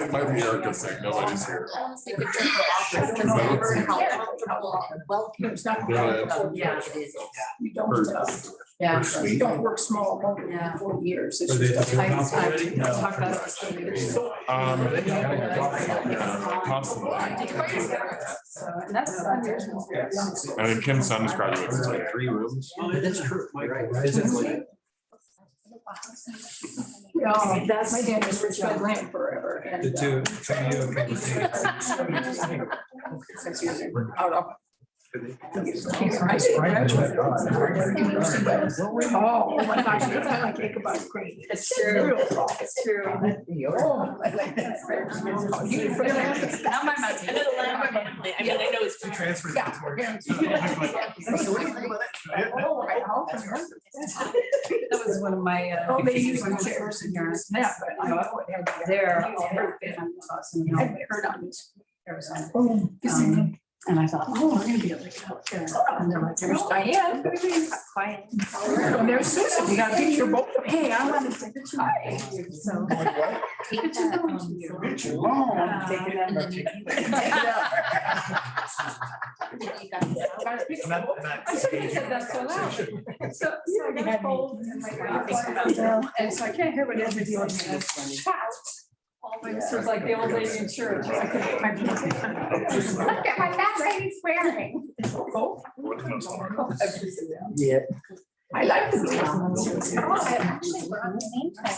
It might be Erica saying nobody's here. Honestly, could check her office because they heard well, It's not. yeah, it is. You don't, Yeah. you don't work small more than Yeah. 4 years. It's Are they- just- I talked about this. Constantly. So, and that's. I think Kim's son is graduating. It's like 3 rooms. That's true. Yeah, that's my dad was rich by land forever and. The two. 6 years out of. Oh, my gosh, it's not like Ichabod Crane. It's true. It's true. Oh, I like that. Now my mouth. I mean, I know it's. Transfer Yeah. That was one of my. Oh, they use the chairs in your snap, but I know it had There. I heard on this. And I thought, oh, I'm gonna be able to get out there. And they're like, there's Diane. Quiet. And there's Susan, you got a picture of both of them. Hey, I wanted to take a picture. So. Take it to the. Take it out. I should have said that so loud. So I got cold and my mouth, and so I can't hear what everybody else says. It was like the old lady in church. I couldn't get my voice. Look at my fat lady swearing. Yeah. I like the. Actually, we're on the name tag.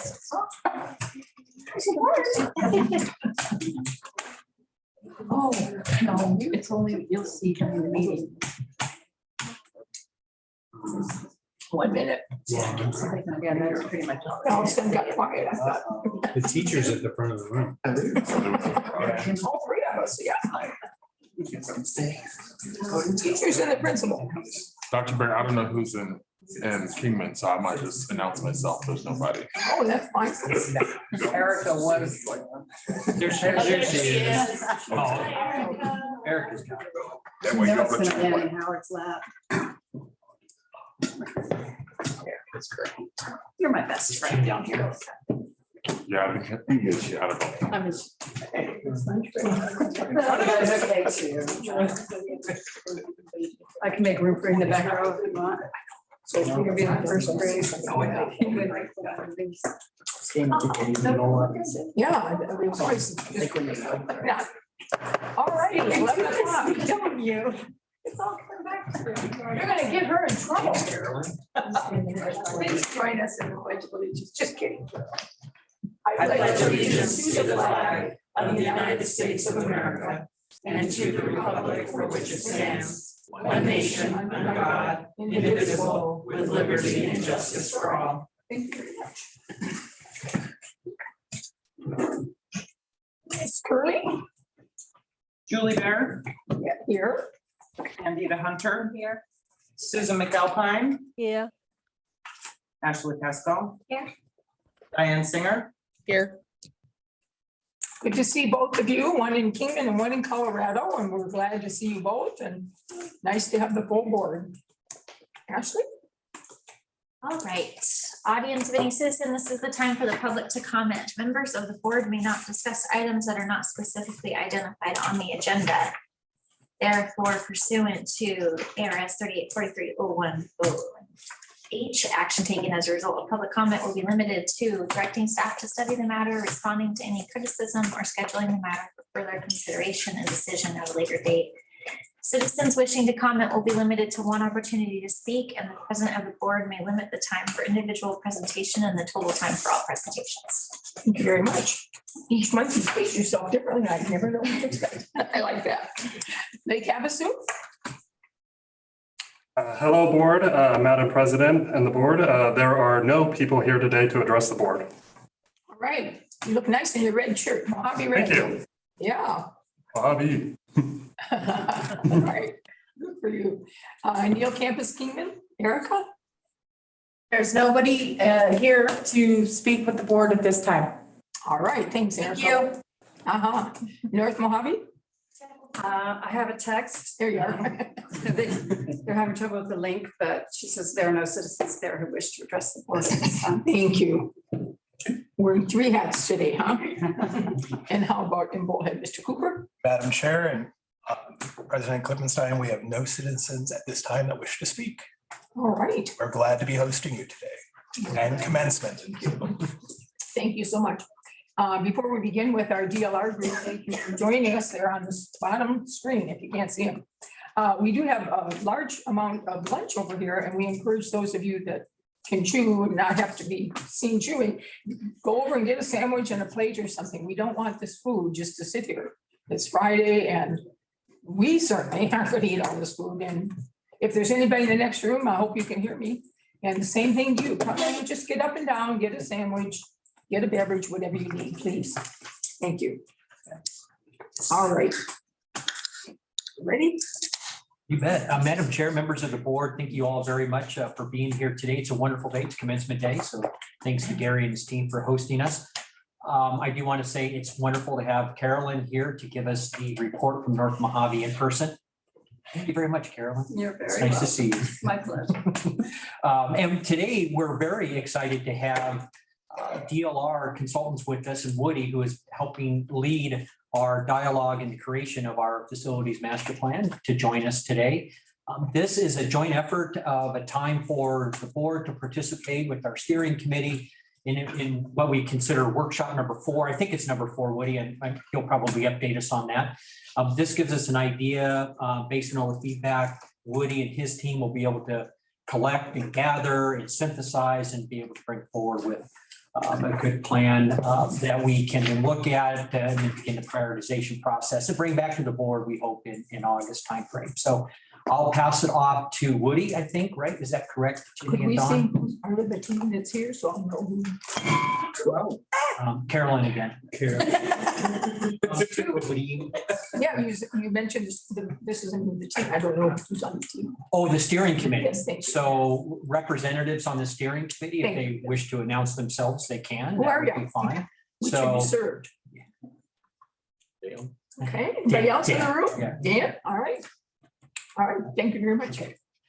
Oh, no, it's only, you'll see during the meeting. 1 minute. Yeah, that's pretty much all. All of a sudden got quiet. I thought. The teacher's at the front of the room. All 3 of us, yeah. Teachers and the principal. Dr. Bear, I don't know who's in Kingman, so I might just announce myself. There's nobody. Oh, that's fine. Erica was. There she is. Oh, Erica's got it. That way Now you'll it's put gonna your- end in Howard's lap. That's great. You're my best friend down here. Yeah, I think she had a. I'm just. Okay, too. I can make room for in the back row if you want. So you're gonna be the first grade. Yeah. We always. Yeah. All righty, 11 o'clock. Don't you? It's all coming back to you. You're gonna get her in trouble. Please join us in the Pledge of Allegiance. Just kidding. I pledge allegiance to the flag of the United States of America and to the republic for which it stands, one nation, under God, indivisible, with liberty and justice for all. Thank you very much. Miss Curley? Julie Bear, Yeah, here. Candida Hunter here, Susan McAlpine, Yeah. Ashley Pascal. Here. Diane Singer. Here. Good to see both of you, one in Kingman and one in Colorado, and we're glad to see you both and nice to have the full board. Ashley? All right, audience of any citizen, this is the time for the public to comment. Members of the board may not discuss items that are not specifically identified on the agenda. Therefore, pursuant to ARS 384301H, action taken as a result of public comment will be limited to directing staff to study the matter, responding to any criticism, or scheduling the matter for further consideration and decision at a later date. Citizens wishing to comment will be limited to one opportunity to speak, and the president of the board may limit the time for individual presentation and the total time for all presentations. Thank you very much. Each month you state yourself differently. I never know what to expect. I like that. Lake Havasu? Hello, board, Madam President and the board. There are no people here today to address the board. All right. You look nice in your red shirt. Mohave red. Thank you. Yeah. Bobby. All right. Good for you. Neil Campus Kingman, Erica? There's nobody here to speak with the board at this time. All right, thanks, Thank Erica. you. North I Mohave? have a text. There you are. They're having trouble with the link, but she says there are no citizens there who wish to address the board at this time. Thank you. Wearing three hats today, huh? And how about in Mohave, Mr. Cooper? Madam Chair and President Klippenstein, we have no citizens at this time that wish to speak. All right, We're glad to be hosting you today and commencement. thank you so much. Before we begin with our DLR group, thank you for joining us there on this bottom screen, if you can't see them. We do have a large amount of lunch over here, and we encourage those of you that can chew and not have to be seen chewing, go over and get a sandwich and a plate or something. We don't want this food just to sit here. It's Friday and we certainly aren't going to eat all this food. And if there's anybody in the next room, I hope you can hear me. And the same thing to you. Come in and just get up and down, get a sandwich, get a beverage, whatever you need, please. Thank you. All right. Ready? You bet. Madam Chair, members of the board, thank you all very much for being here today. It's a wonderful day. It's commencement day. So thanks to Gary and his team for hosting us. I do want to say it's wonderful to have Carolyn here to give us the report from North Mohave in person. Thank you very much, Carolyn. You're It's very nice to welcome. see you. My pleasure. And today we're very excited to have DLR consultants with us and Woody, who is helping lead our dialogue and the creation of our facilities master plan, to join us today. This is a joint effort of a time for the board to participate with our steering committee in what we consider workshop number 4. I think it's number 4, Woody, and he'll probably update us on that. This gives us an idea based on all the feedback. Woody and his team will be able to collect and gather and synthesize and be able to bring forward with a good plan that we can then look at and then begin the prioritization process and bring back to the board, we hope, in August timeframe. So I'll pass it off to Woody, I think, right? Is that correct? Could Ginny and we Dawn? see who's part of the team that's here, so I'll know who? Well, Carolyn again. Woody. yeah, you mentioned this is the team. I don't know who's on the team. Oh, the steering committee. Yes, thank you. So representatives on the steering committee, if Thank they you. wish to announce themselves, they can. Who That are would you? be fine. Which should be So served. Okay, anybody else in the Dan, room? yeah. Dan, all right. All right, thank you very much.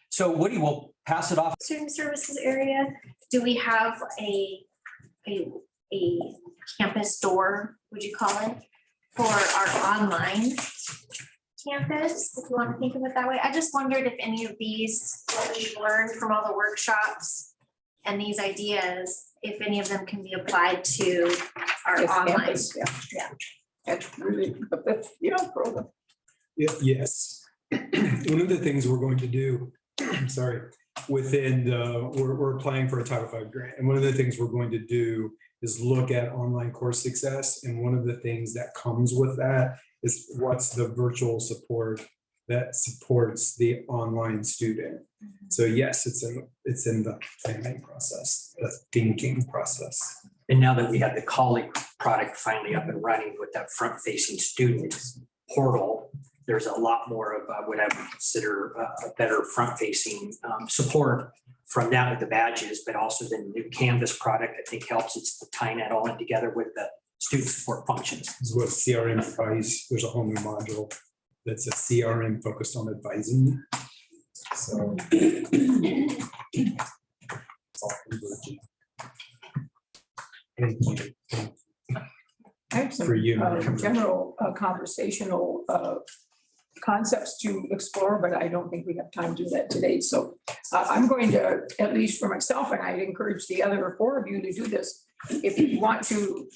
So Woody will pass it off. Student services area, do we have a campus door, would you call it, for our online campus, if you want to think of it that way? I just wondered if any of these, what we've learned from all the workshops and these ideas, if any of them can be applied to our Yes, online. campus, yeah. Yeah. That's really, but that's, program. Yes. One of the things we're going to do, sorry, within we're applying for a Title V grant. And one of the things we're going to do is look at online course success. And one of the things that comes with that is what's the virtual support that supports the online student. So yes, it's in the planning process, the thinking process. And now that we have the colleague product finally up and running with that front-facing student portal, there's a lot more of what I would consider a better front-facing support from that with the badges, but also the new Canvas product, I think helps. It's tying that all in together with the student support functions. This is what CRM advice, there's a whole new module that's a CRM focused on advising. So. It's all converging. Thank you. I have some For you. general conversational concepts to explore, but I don't think we have time to do that today. So I'm going to, at least for myself, and I'd encourage the other 4 of you to do this. If you want to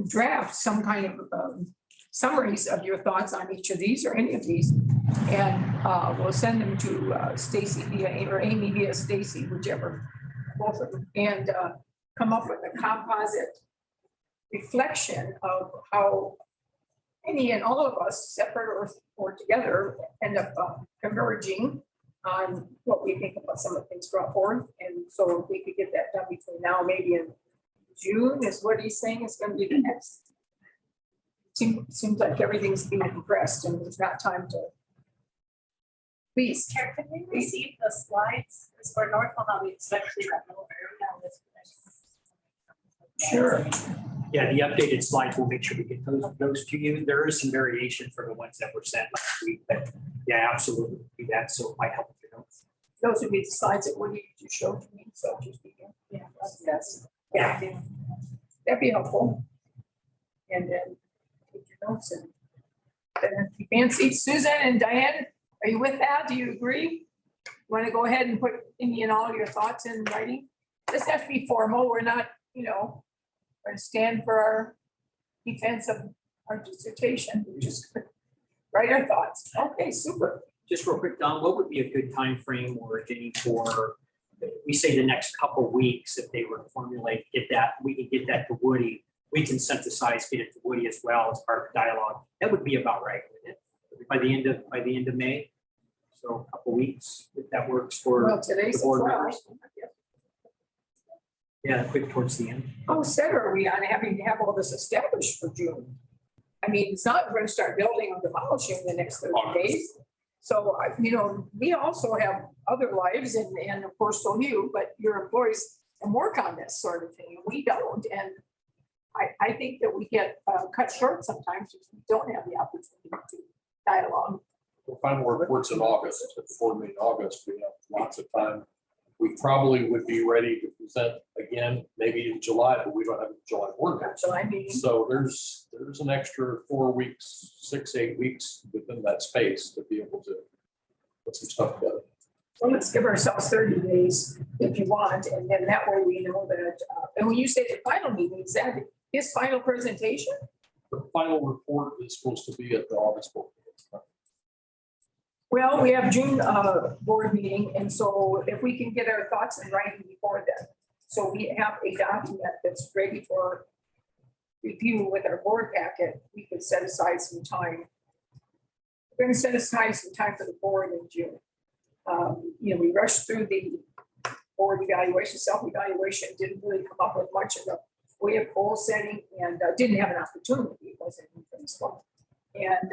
draft some kind of summaries of your thoughts on each of these or any of these, and we'll send them to Stacy or Amy via Stacy, whichever, both of them, and come up with a composite reflection of how any and all of us, separate or together, end up converging on what we think about some of the things brought forth. And so if we could get that done between now, maybe in June is what he's saying is going to be the next. Seems like everything's being compressed and there's not time to. Please. Chair, can we receive the slides? It's for North Mohave, especially that little area with. Sure. Yeah, the updated slides, we'll make sure we get those to you. There is some variation for the ones that were sent last week, but yeah, absolutely do that. So it might help with your notes. Those would be the slides that Woody just showed to me. So just be, yeah. Yes, yeah, that'd be helpful. And then take your notes and then if you fancy Susan and Diane, are you with that? Do you agree? Want to go ahead and put any and all your thoughts in writing? This has to be formal. We're not, going to stand for our defense of our dissertation. We just write our thoughts. Okay, super. Just real quick, Don, what would be a good time frame or Jenny for, we say the next couple weeks, if they were to formulate, we can get that to Woody. We can synthesize, get it to Woody as well as part of the dialogue. That would be about right, wouldn't it? By the end of May. So a couple weeks, if that works for Well, today's the board 12. members. Yeah, quick towards the end. How set are we on having to have all this established for June? I mean, it's not, we're going to start building or demolishing in the next 30 days. So, we also have other lives and of course, so you, but your employees can work on this sort of thing. We don't. And I think that we get cut short sometimes because we don't have the opportunity to dialogue. The final reports in August, before mid-August, we have lots of time. We probably would be ready to present again, maybe in July, but we don't have a July board meeting. So I mean, So there's an extra 4 weeks, 6, 8 weeks within that space to be able to put some stuff together. so let's give ourselves 30 days if you want, and then that way we know that, and when you say the final meeting, is that his final presentation? The final report is supposed to be at the August board meeting. Well, we have June board meeting, and so if we can get our thoughts in writing before then. So we have a document that's ready for review with our board packet, we could set aside some time. We're gonna set aside some time for the board in June. We rushed through the board evaluation, self-evaluation, didn't really come up with much of the way of goal setting and didn't have an opportunity, it wasn't even fun. And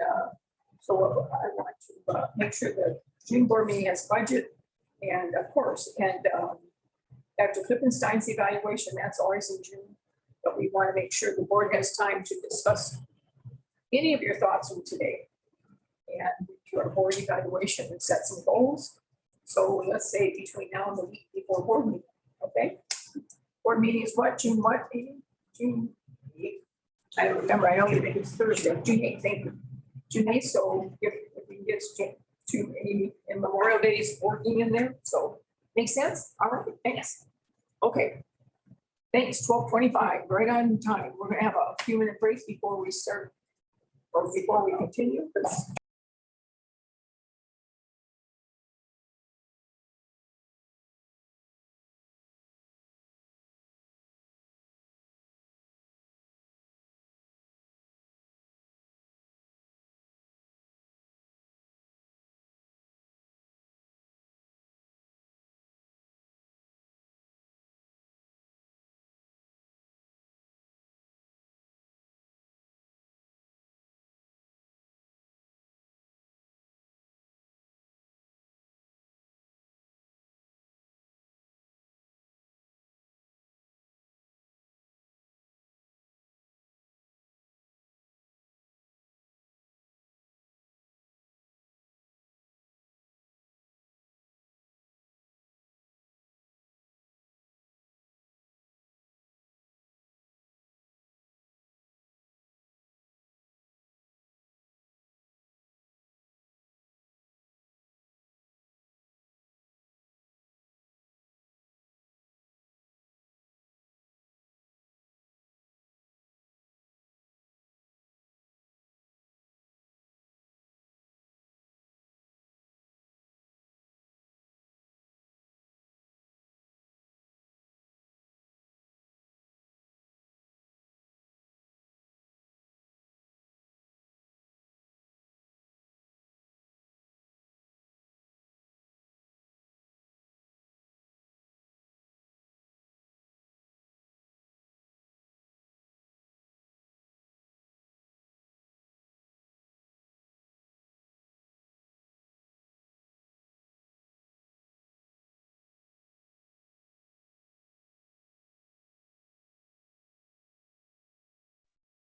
so I want to make sure that June board meeting has budget and of course, and Dr. Klippenstein's evaluation, that's always in June. But we want to make sure the board has time to discuss any of your thoughts from today. And do our board evaluation and set some goals. So let's say between now and the week before board meeting, okay? Board meeting is what, June what, meeting? June 8th. I don't remember, I don't think it's Thursday, June 8th, thank you. June 8th, so if we can get to Amy and Memorial Day is working in there, so makes sense? All right, thanks. Okay. Thanks, 12:25, right on time. We're gonna have a few minute break before we start or before we continue.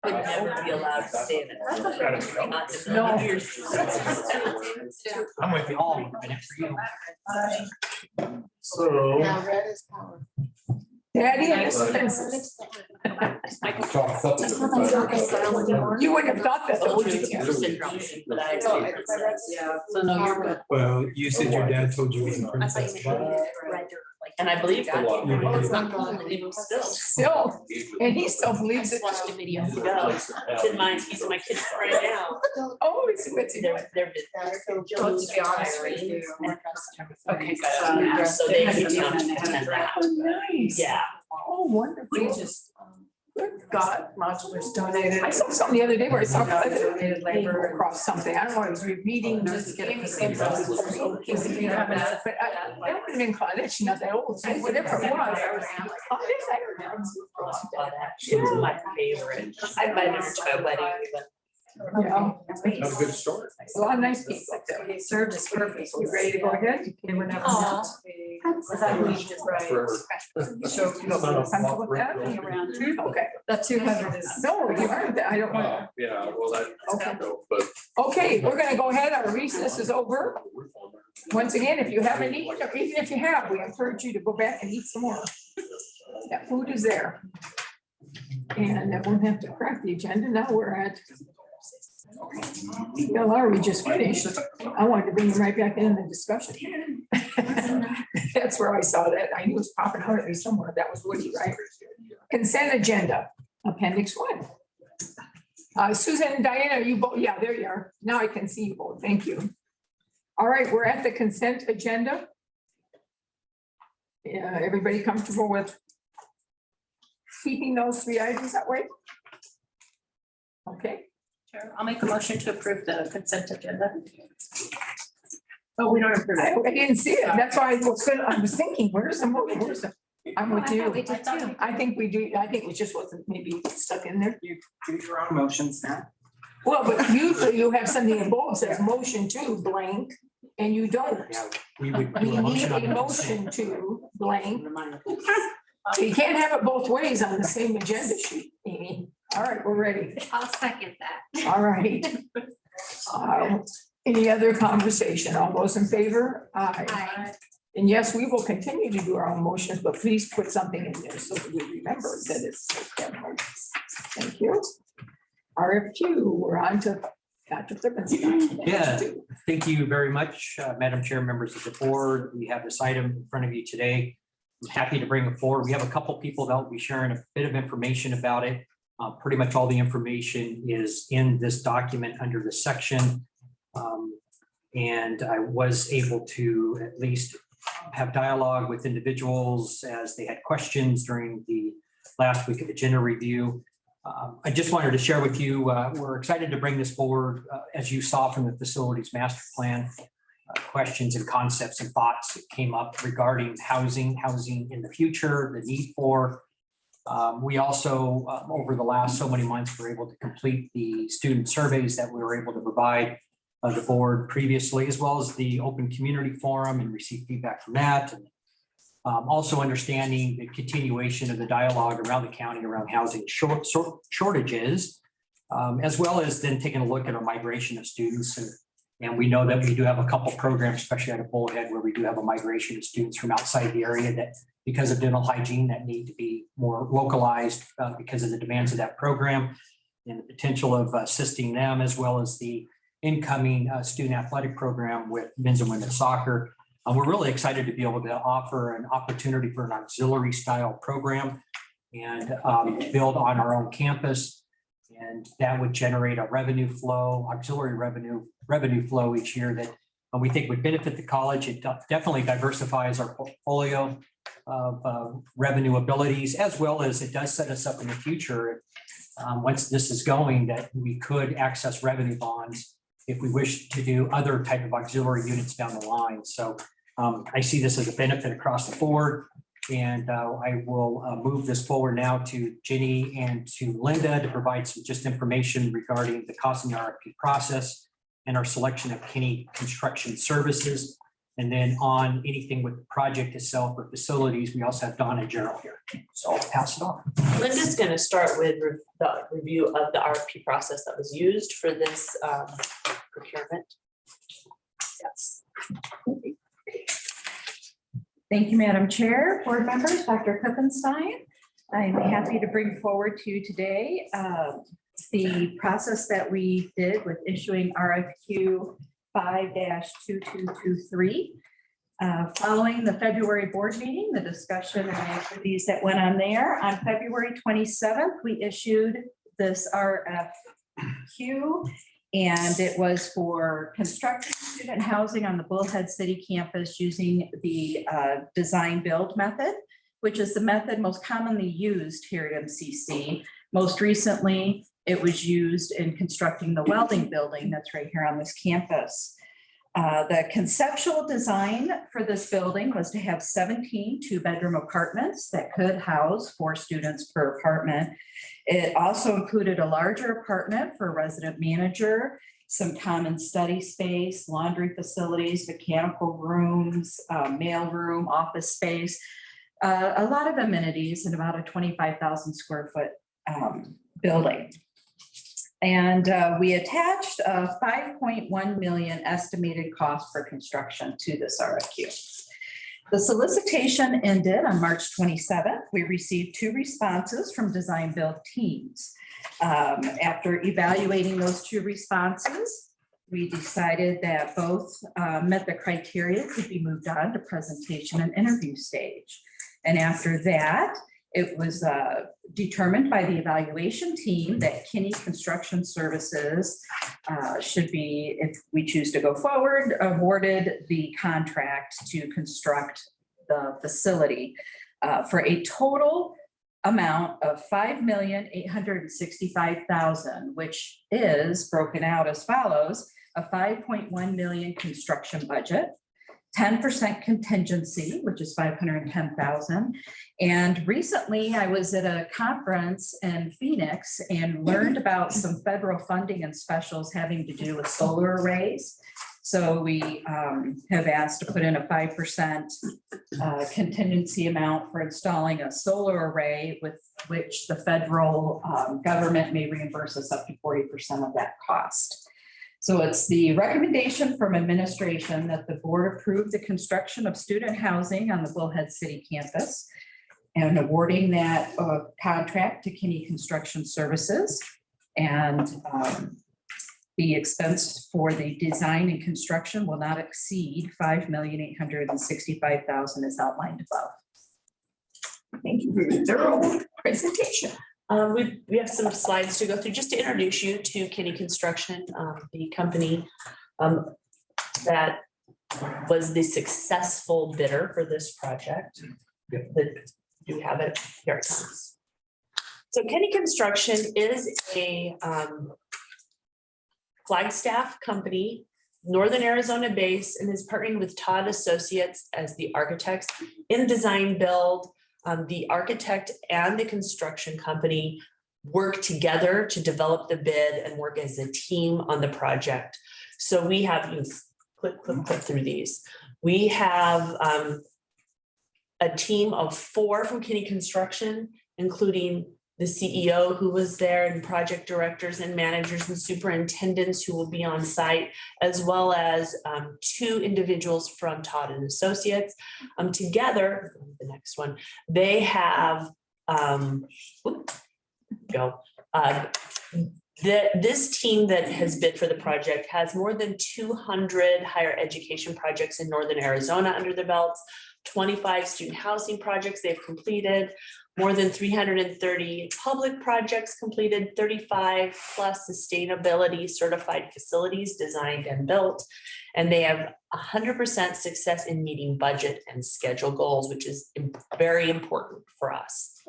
Would never be allowed to say that. No. I'm with you all, but it's for you. So Now red is power. Daddy and expenses. You wouldn't have thought that. though, would you? Yeah, so no, you're good. Well, you said your dad told you it was in Princess. And I believe that. Yeah. It's not going to leave him still. Still, and he still believes it. Watched the video. It's in my, he's in my kids right now. Oh, it's what's it? They're. Let's be honest with you. Okay, so they can attend that. Nice. Yeah. Oh, wonderful. We just got modulars donated. I saw something the other day where I saw Donated labor. across something. I don't know, I was reading just to get it. But that would have been Claude, she's not that old, so whatever it was. She was my favorite. I invited her to my wedding even. Yeah. That's a good story. A lot of nice people up there. They served us perfect. You ready to go ahead? They were never Aw. meant to be. Was that who you did right? So you don't have time to look at it? Around Okay. that 200 is. No, you aren't, I don't want. Yeah, well, that. Okay. But. Okay, we're gonna go ahead. Our recess is over. Once again, if you haven't eaten, or even if you have, we encourage you to go back and eat some more. That food is there. And that won't have to crack the agenda. Now we're at. We just finished. I wanted to bring you right back in the discussion. That's where I saw that. I knew it was popping out at me somewhere. That was Woody, right? Consent agenda, appendix 1. Susan and Diana, you both, yeah, there you are. Now I can see you both. Thank you. All right, we're at the consent agenda. Yeah, everybody comfortable with keeping those 3 items that way? Okay. Sure, I'll make a motion to approve the consent agenda. Oh, we don't approve it. I didn't see it. That's why I was thinking, where's the motion? Where's the? I'm with you. We did too. I think we do. I think it just wasn't maybe stuck in there. You do your own motions now. Well, but usually you have something in bold says motion to blank and you don't. Yeah, we would We do a need motion on a the motion consent. to blank. So you can't have it both ways on the same agenda sheet, Amy. All right, we're ready. I'll second that. All right. Any other conversation? All those in favor? Aye. Aye. And yes, we will continue to do our own motions, but please put something in there so that we remember that it's. Thank you. RFQ, we're on to Dr. Flippenstein. Yeah. Thank you very much, Madam Chair, members of the board. We have this item in front of you today. I'm happy to bring it forward. We have a couple people that will be sharing a bit of information about it. Pretty much all the information is in this document under the section. And I was able to at least have dialogue with individuals as they had questions during the last week of agenda review. I just wanted to share with you, we're excited to bring this forward, as you saw from the facilities master plan, questions and concepts and thoughts that came up regarding housing in the future, the need for. We also, over the last so many months, were able to complete the student surveys that we were able to provide the board previously, as well as the open community forum, and receive feedback from that. And also understanding the continuation of the dialogue around the county around housing shortages, as well as then taking a look at our migration of students. And we know that we do have a couple programs, especially out of Bullhead, where we do have a migration of students from outside the area that, because of dental hygiene, that need to be more localized because of the demands of that program and the potential of assisting them, as well as the incoming student athletic program with men's and women's soccer. We're really excited to be able to offer an opportunity for an auxiliary style program and build on our own campus. And that would generate a revenue flow, auxiliary revenue flow each year that we think would benefit the college. It definitely diversifies our portfolio of revenue abilities, as well as it does set us up in the future. Once this is going, that we could access revenue bonds if we wish to do other type of auxiliary units down the line. So I see this as a benefit across the board. And I will move this forward now to Ginny and to Linda to provide some just information regarding the cost of the RFP process and our selection of Kenny Construction Services. And then on anything with the project itself or facilities, we also have Donna and Gerald here. So I'll pass it on. Linda's going to start with the review of the RFP process that was used for this procurement. Yes. Thank you, Madam Chair, board members, Dr. Kuppenstein. I'm happy to bring forward to you today the process that we did with issuing RFQ 5-2223. Following the February board meeting, the discussion and activities that went on there, on February 27th, we issued this RFQ, and it was for constructing student housing on the Bullhead City campus using the design build method, which is the method most commonly used here at MCC. Most recently, it was used in constructing the welding building that's right here on this campus. The conceptual design for this building was to have 17 two-bedroom apartments that could house 4 students per apartment. It also included a larger apartment for a resident manager, some common study space, laundry facilities, mechanical rooms, mail room, office space, a lot of amenities in about a 25,000 square foot building. And we attached a $5.1 million estimated cost for construction to this RFQ. The solicitation ended on March 27th. We received 2 responses from design build teams. After evaluating those 2 responses, we decided that both met the criteria to be moved on to presentation and interview stage. And after that, it was determined by the evaluation team that Kinney Construction Services should be, if we choose to go forward, awarded the contract to construct the facility for a total amount of $5,865,000, which is broken out as follows: a $5.1 million construction budget, 10% contingency, which is $510,000. And recently I was at a conference in Phoenix and learned about some federal funding and specials having to do with solar arrays. So we have asked to put in a 5% contingency amount for installing a solar array, with which the federal government may reimburse us up to 40% of that cost. So it's the recommendation from administration that the board approve the construction of student housing on the Bullhead City campus and awarding that contract to Kinney Construction Services, and the expense for the design and construction will not exceed $5,865,000 as outlined above. Thank you for your thorough presentation. We have some slides to go through just to introduce you to Kinney Construction, the company that was the successful bidder for this project. Do we have it? Here it comes. So Kinney Construction is a Flagstaff company, Northern Arizona based, and is partnering with Todd Associates as the architects in design build. The architect and the construction company work together to develop the bid and work as a team on the project. So we have, you click through these. We have a team of 4 from Kinney Construction, including the CEO who was there, and project directors and managers and superintendents who will be on site, as well as 2 individuals from Todd and Associates. Together, the next one, they have this team that has bid for the project has more than 200 higher education projects in Northern Arizona under their belts, 25 student housing projects they've completed, more than 330 public projects completed, 35 plus sustainability certified facilities designed and built. And they have 100% success in meeting budget and schedule goals, which is very important for us.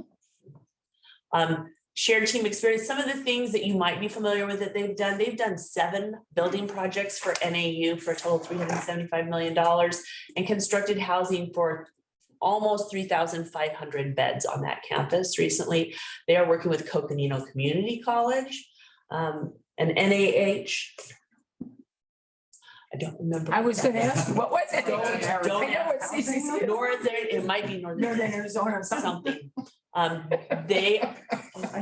Shared team experience, some of the things that you might be familiar with that they've done 7 building projects for NAU for a total of $375 million, and constructed housing for almost 3,500 beds on that campus recently. They are working with Coconino Community College and NAH. I don't remember. I was going to ask you, what was it? It might be Northern Arizona or something. I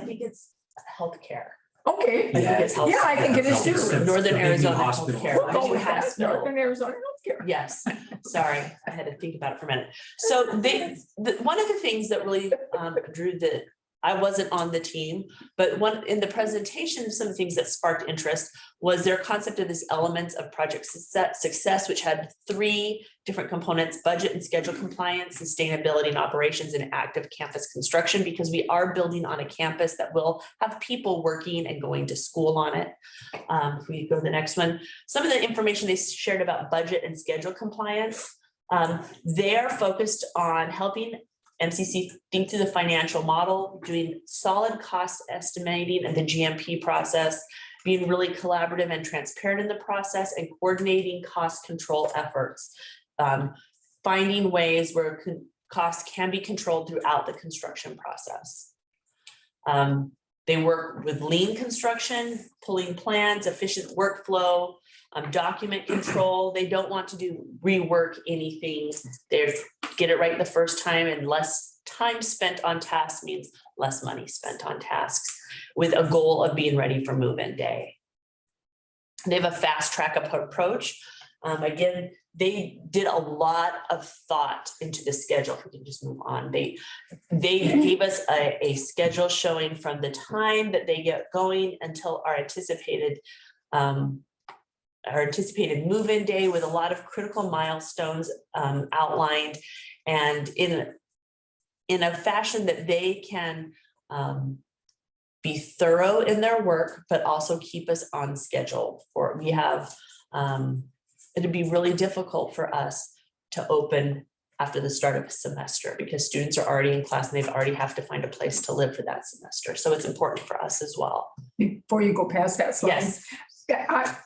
think it's healthcare. Okay. I think it's health. Yeah, I think it is too. Northern Arizona Healthcare. We'll go with that. Northern Arizona Healthcare. Yes. Sorry, I had to think about it for a minute. So one of the things that really drew I wasn't on the team, but in the presentation, some of the things that sparked interest was their concept of this elements of project success, which had 3 different components: budget and schedule compliance, sustainability and operations, and active campus construction, because we are building on a campus that will have people working and going to school on it. If we go to the next one, some of the information they shared about budget and schedule compliance, they're focused on helping MCC think through the financial model, doing solid cost estimating and the GMP process, being really collaborative and transparent in the process, and coordinating cost control efforts. Finding ways where costs can be controlled throughout the construction process. They work with lean construction, pulling plans, efficient workflow, document control. They don't want to rework anything. They get it right the first time, and less time spent on tasks means less money spent on tasks, with a goal of being ready for move-in day. They have a fast track approach. Again, they did a lot of thought into the schedule. If we can just move on. They gave us a schedule showing from the time that they get going until our anticipated move-in day, with a lot of critical milestones outlined, and in a fashion that they can be thorough in their work, but also keep us on schedule. We have, it'd be really difficult for us to open after the start of a semester, because students are already in class and they've already have to find a place to live for that semester. So it's important for us as well. Before you go past that slide. Yes.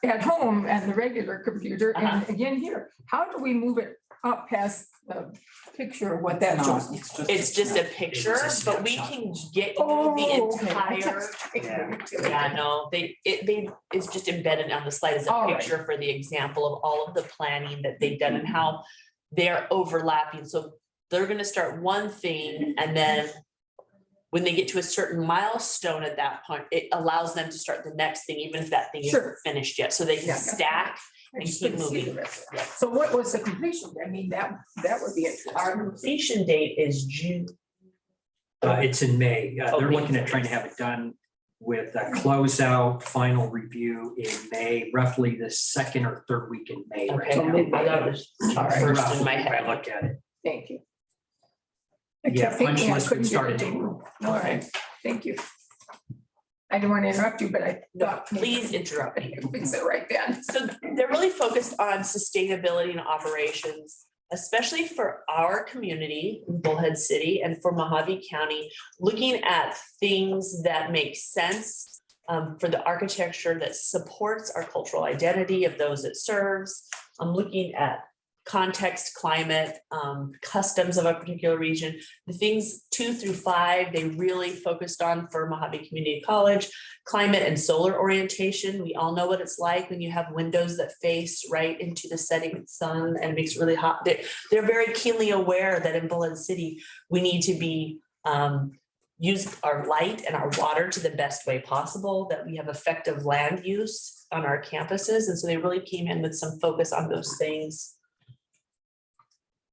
At home and the regular computer, and again here, how do we move it up past the picture of what that shows? It's just a picture, but we can get you the entire. Yeah, no, it's just embedded on the slide as a picture for the example of all of the planning that they've done and how they're overlapping. So they're going to start one thing, and then when they get to a certain milestone at that point, it allows them to start the next thing, even if that thing isn't finished yet. So they can stack and keep moving. So what was the completion? I mean, that would be interesting. Our completion date is June. It's in May. They're looking at trying to have it done with a closeout final review in May, roughly the 2nd or 3rd week in May. Okay, Right now. that was first in my head. I look at it. Thank you. Yeah, punch list would start in April. All right, thank you. I didn't want to interrupt you, but I thought. Please interrupt me. Fix it right then. So they're really focused on sustainability and operations, especially for our community in Bullhead City and for Mohave County, looking at things that make sense for the architecture that supports our cultural identity of those it serves. I'm looking at context, climate, customs of a particular region. The things 2 through 5, they really focused on for Mohave Community College: climate and solar orientation. We all know what it's like when you have windows that face right into the setting sun and it makes it really hot. They're very keenly aware that in Bullhead City, we need to be use our light and our water to the best way possible, that we have effective land use on our campuses. And so they really came in with some focus on those things.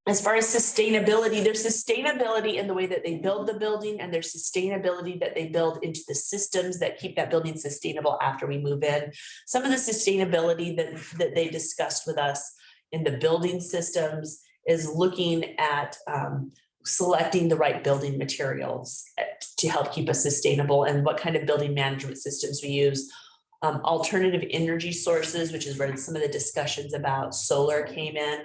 As far as sustainability, there's sustainability in the way that they build the building, and there's sustainability that they build into the systems that keep that building sustainable after we move in. Some of the sustainability that they discussed with us in the building systems is looking at selecting the right building materials to help keep us sustainable, and what kind of building management systems we use. Alternative energy sources, which is where some of the discussions about solar came in.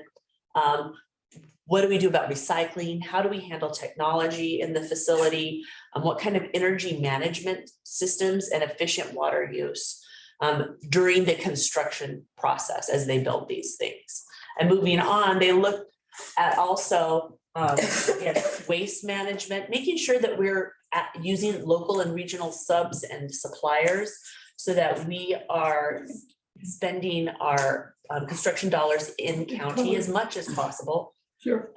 What do we do about recycling? How do we handle technology in the facility? What kind of energy management systems and efficient water use during the construction process as they build these things? And moving on, they look at also waste management, making sure that we're using local and regional subs and suppliers so that we are spending our construction dollars in county as much as possible. Sure.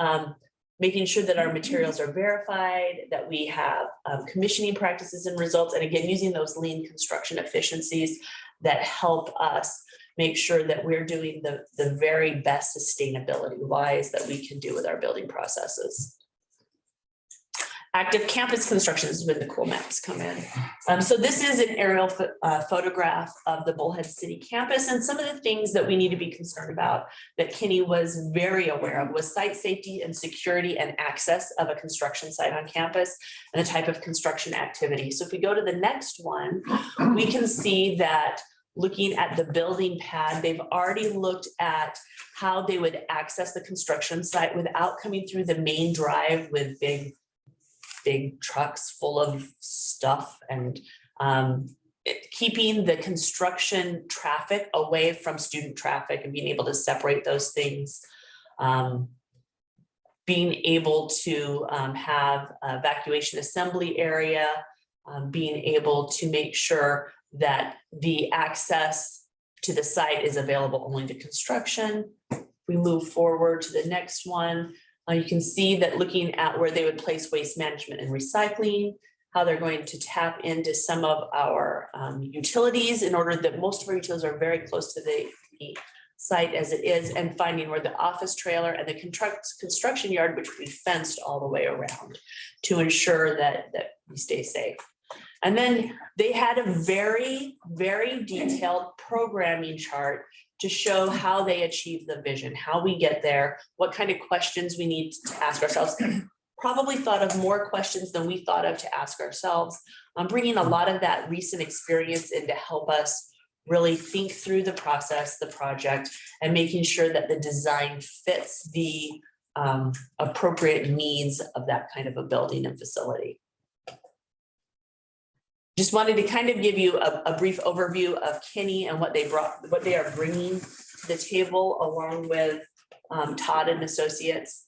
Making sure that our materials are verified, that we have commissioning practices and results, and again, using those lean construction efficiencies that help us make sure that we're doing the very best sustainability wise that we can do with our building processes. Active campus construction is when the cool maps come in. So this is an aerial photograph of the Bullhead City campus, and some of the things that we need to be concerned about that Kenny was very aware of was site safety and security and access of a construction site on campus and the type of construction activity. So if we go to the next one, we can see that looking at the building pad, they've already looked at how they would access the construction site without coming through the main drive with big trucks full of stuff, and keeping the construction traffic away from student traffic and being able to separate those things. Being able to have evacuation assembly area, being able to make sure that the access to the site is available only to construction. We move forward to the next one. You can see that looking at where they would place waste management and recycling, how they're going to tap into some of our utilities in order that most of our utilities are very close to the site as it is, and finding where the office trailer and the construction yard, which we fenced all the way around to ensure that we stay safe. And then they had a very, very detailed programming chart to show how they achieve the vision, how we get there, what kind of questions we need to ask ourselves. Probably thought of more questions than we thought of to ask ourselves. I'm bringing a lot of that recent experience in to help us really think through the process, the project, and making sure that the design fits the appropriate needs of that kind of a building and facility. Just wanted to kind of give you a brief overview of Kenny and what they are bringing to the table, along with Todd and Associates,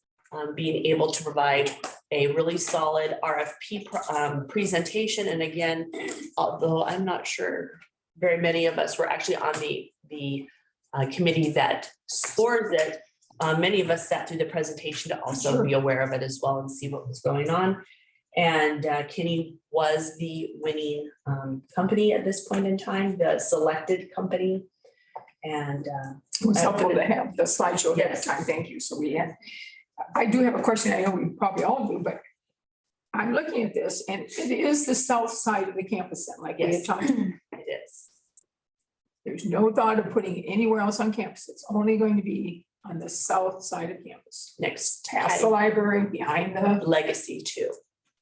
being able to provide a really solid RFP presentation. And again, although I'm not sure very many of us were actually on the committee that scores it, many of us sat through the presentation to also be aware of it as well and see what was going on. And Kenny was the winning company at this point in time, the selected company. And it was helpful to have the slideshow ahead of time. Thank you. So I do have a question. I know we probably all do, but I'm looking at this, and it is the south side of the campus, then, like we had talked about. It is. There's no thought of putting it anywhere else on campus. It's only going to be on the south side of campus, next past the library, behind the Legacy too.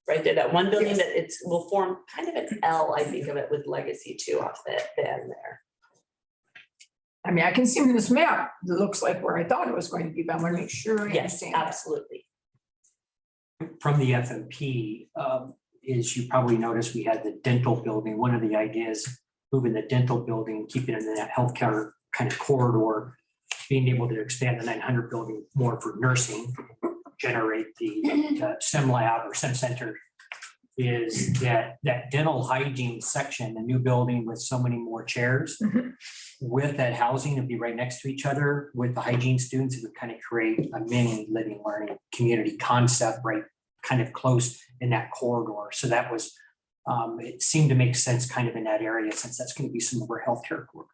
Right there, that one building that will form kind of an L, I think of it, with Legacy 2 off the end there. I mean, I can see in this map, it looks like where I thought it was going to be, but I want to make sure I yes, understand. Absolutely. From the FMP, is you probably noticed we had the dental building. One of the ideas, moving the dental building, keeping it in that healthcare kind of corridor, being able to expand the 900 building more for nursing, generate the STEM lab or STEM center, is that dental hygiene section, the new building with so many more chairs, with that housing to be right next to each other with the hygiene students, it would kind of create a mini living learning community concept right kind of close in that corridor. So that was, it seemed to make sense kind of in that area, since that's going to be some of our healthcare corridor.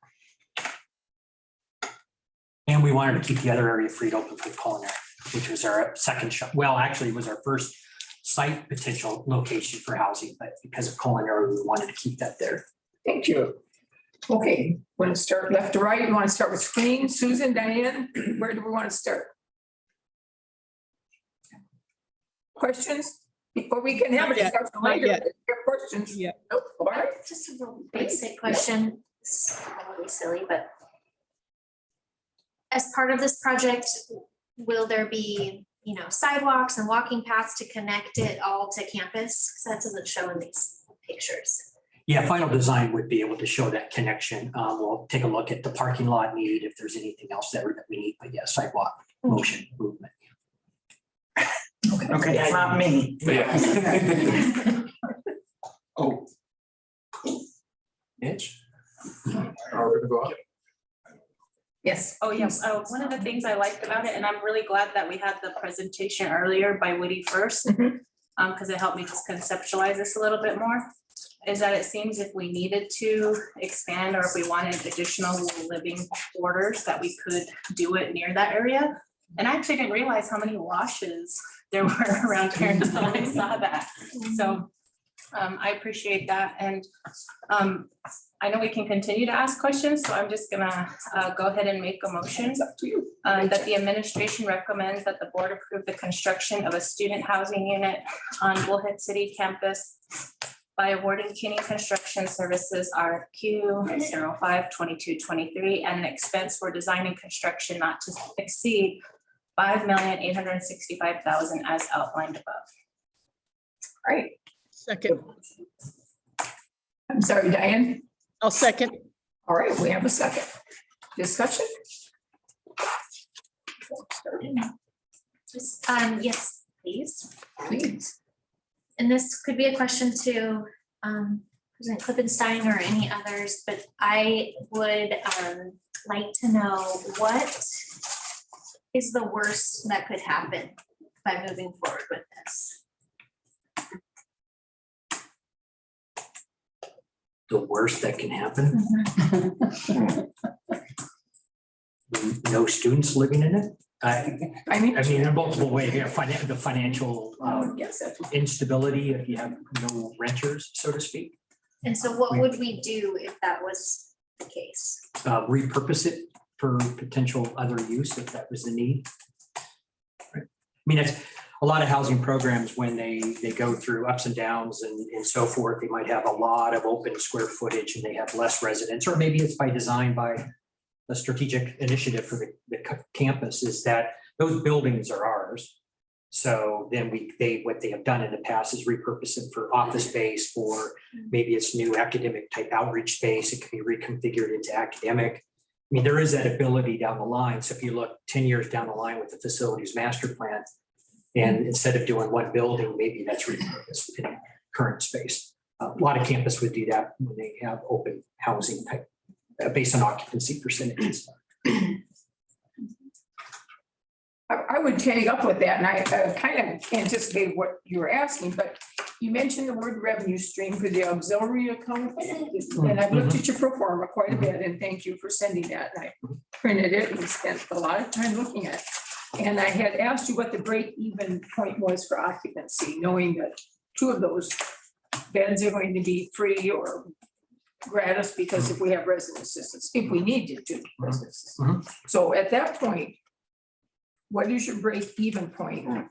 And we wanted to keep the other area free to open for culinary, which was our second shot. Well, actually, it was our first site potential location for housing, but because of culinary, we wanted to keep that there. Thank you. Okay, want to start left to right? You want to start with screen? Susan, Diane, where do we want to start? Questions? Before we can have a discussion later, your questions. Yeah. Nope. All right. Just a real basic question. It's probably silly, but as part of this project, will there be, sidewalks and walking paths to connect it all to campus? Because that doesn't show in these pictures. Yeah, final design would be able to show that connection. We'll take a look at the parking lot need, if there's anything else that we need, but yeah, sidewalk motion movement. Okay, it's not me. Yeah. Oh. Mitch? Are we gonna go out? Yes. Oh, yes. One of the things I liked about it, and I'm really glad that we had the presentation earlier by Woody first, because it helped me just conceptualize this a little bit more. is that it seems if we needed to expand or if we wanted additional living quarters, that we could do it near that area. And I actually didn't realize how many washes there were around here until I saw that. So I appreciate that. And I know we can continue to ask questions, so I'm just gonna go ahead and make a motion. That the administration recommends that the board approve the construction of a student housing unit on Bullhead City campus by awarding CUNY Construction Services RFQ 05-2223 and an expense for design and construction not to exceed $5,865,000 as outlined above. All right. Second. I'm sorry, Diane. I'll second. All right, we have a second. Discussion? Just, yes, please. Please. And this could be a question to President Klippenstein or any others, but I would like to know what is the worst that could happen by moving forward with this? The worst that can happen, no students living in it. I mean, in multiple ways, you have the financial instability if you have no renters, so to speak. And so what would we do if that was the case? Repurpose it for potential other use if that was the need. Right. I mean, it's a lot of housing programs when they go through ups and downs and so forth, they might have a lot of open square footage and they have less residents, or maybe it's by design by a strategic initiative for the campus is that those buildings are ours. So then what they have done in the past is repurpose them for office space, or maybe it's new academic type outreach space. It can be reconfigured into academic. I mean, there is that ability down the line. So if you look 10 years down the line with the facilities master plan, and instead of doing one building, maybe that's repurposed in current space. A lot of campus would do that when they have open housing type based on occupancy percentages. I would take up with that, and I kind of anticipate what you were asking, but you mentioned the word revenue stream for the auxiliary account. And I've looked at your pro forma quite a bit, and thank you for sending that. And I printed it and spent a lot of time looking at it. And I had asked you what the break-even point was for occupancy, knowing that 2 of those beds are going to be free or gratis because if we have resident assistance, if we need to do resident assistance. So at that point, what is your break-even point?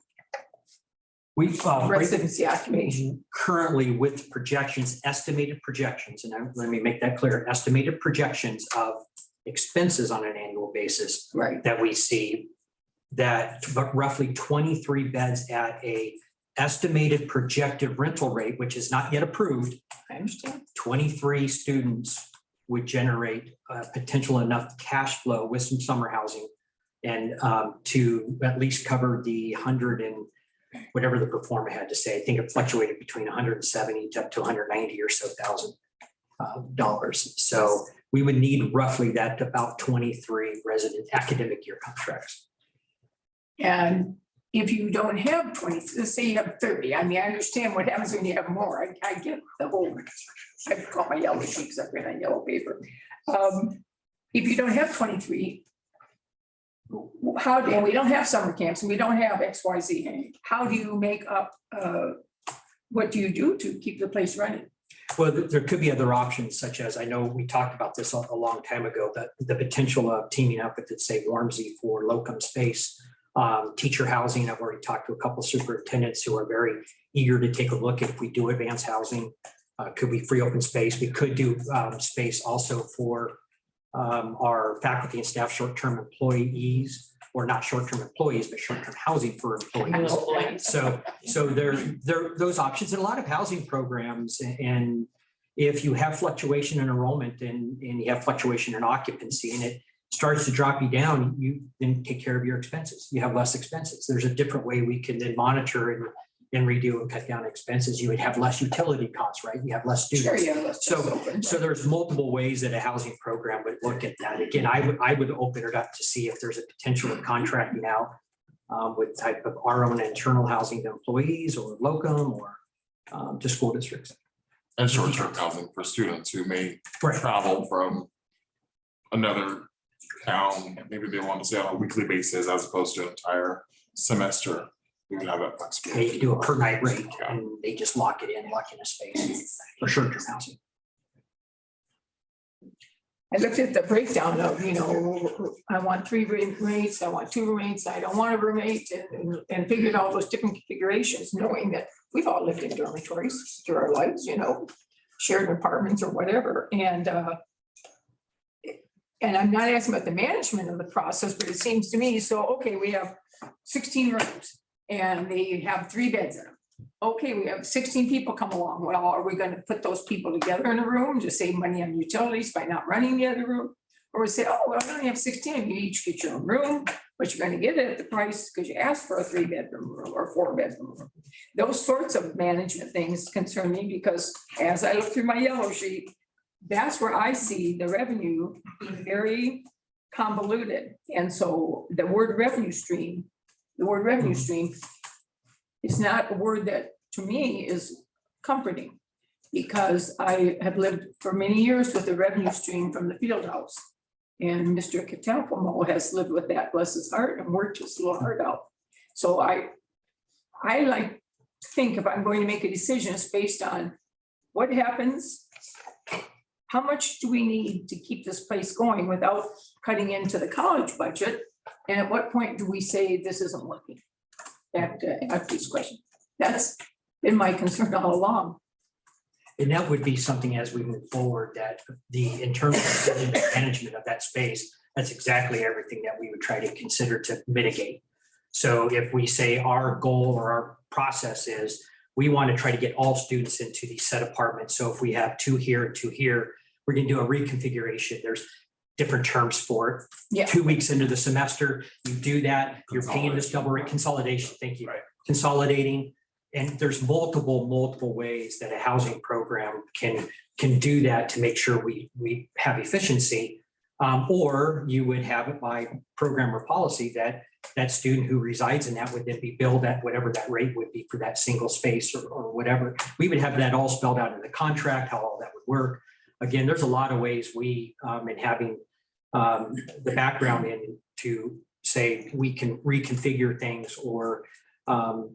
We Residency occupation. Currently with projections, estimated projections, and let me make that clear, estimated projections of expenses on an annual basis that we see that roughly 23 beds at a estimated projected rental rate, which is not yet approved. I understand. 23 students would generate potential enough cash flow with some summer housing and to at least cover the 100 and whatever the performer had to say. I think it fluctuated between 170 to up to 190 or so thousand dollars. So we would need roughly that about 23 resident academic year contracts. And if you don't have 20, let's say you have 30, I mean, I understand what happens when you have more. I get the whole, I call my yellow sheets up in on yellow paper. If you don't have 23, and we don't have summer camps and we don't have XYZ, how do you make up, what do you do to keep the place running? Well, there could be other options, such as, I know we talked about this a long time ago, that the potential of teaming up with, let's say, Warmsy for locum space. Teacher housing, I've already talked to a couple of superintendents who are very eager to take a look at if we do advanced housing, could we free open space? We could do space also for our faculty and staff short-term employees, or not short-term employees, but short-term housing for employees. So there are those options in a lot of housing programs. And if you have fluctuation in enrollment and you have fluctuation in occupancy and it starts to drop you down, you then take care of your expenses. You have less expenses. There's a different way we can then monitor and redo and cut down expenses. You would have less utility costs, right? You have less students. Sure, yeah, So there's multiple ways that a housing program would look at that. Again, I would open it up to see if there's a potential of contracting out with type of our own internal housing to employees or locum or to school districts. And short-term housing for students who may Right. travel from another town. Maybe they want to stay on a weekly basis as opposed to an entire semester. We would have that They flexibility. do a per night rate and they just lock in a space for short-term housing. I looked at the breakdown of, I want 3 roommates, I want 2 roommates, I don't want a roommate, and figured all those different configurations, knowing that we've all lived in dormitories through our lives, shared apartments or whatever, and I'm not asking about the management of the process, but it seems to me, so, okay, we have 16 rooms and they have 3 beds in them. Okay, we have 16 people come along. Well, are we gonna put those people together in a room to save money on utilities by not running the other room? Or we say, oh, well, we only have 16, you each get your own room, but you're gonna get it at the price because you asked for a 3-bedroom room or 4-bedroom room. Those sorts of management things concern me because as I look through my yellow sheet, that's where I see the revenue being very convoluted. And so the word revenue stream is not a word that to me is comforting, because I have lived for many years with the revenue stream from the field house. And Mr. Catalpamo has lived with that, bless his heart, and worked his little heart out. So I like to think if I'm going to make a decision, it's based on what happens, how much do we need to keep this place going without cutting into the college budget? And at what point do we say this isn't working? Back to Ashley's question. That's been my concern all along. And that would be something as we move forward, that the internal management of that space, that's exactly everything that we would try to consider to mitigate. So if we say our goal or our process is, we want to try to get all students into these set apartments. So if we have 2 here and 2 here, we're going to do a reconfiguration. There's different terms for it. Yeah. 2 weeks into the semester, you do that, you're paying this double rate consolidation. Thank you. Right. Consolidating. And there's multiple ways that a housing program can do that to make sure we have efficiency. Or you would have it by program or policy that student who resides in that would then be billed at whatever that rate would be for that single space or whatever. We would have that all spelled out in the contract, how all that would work. Again, there's a lot of ways we, in having the background in to say we can reconfigure things or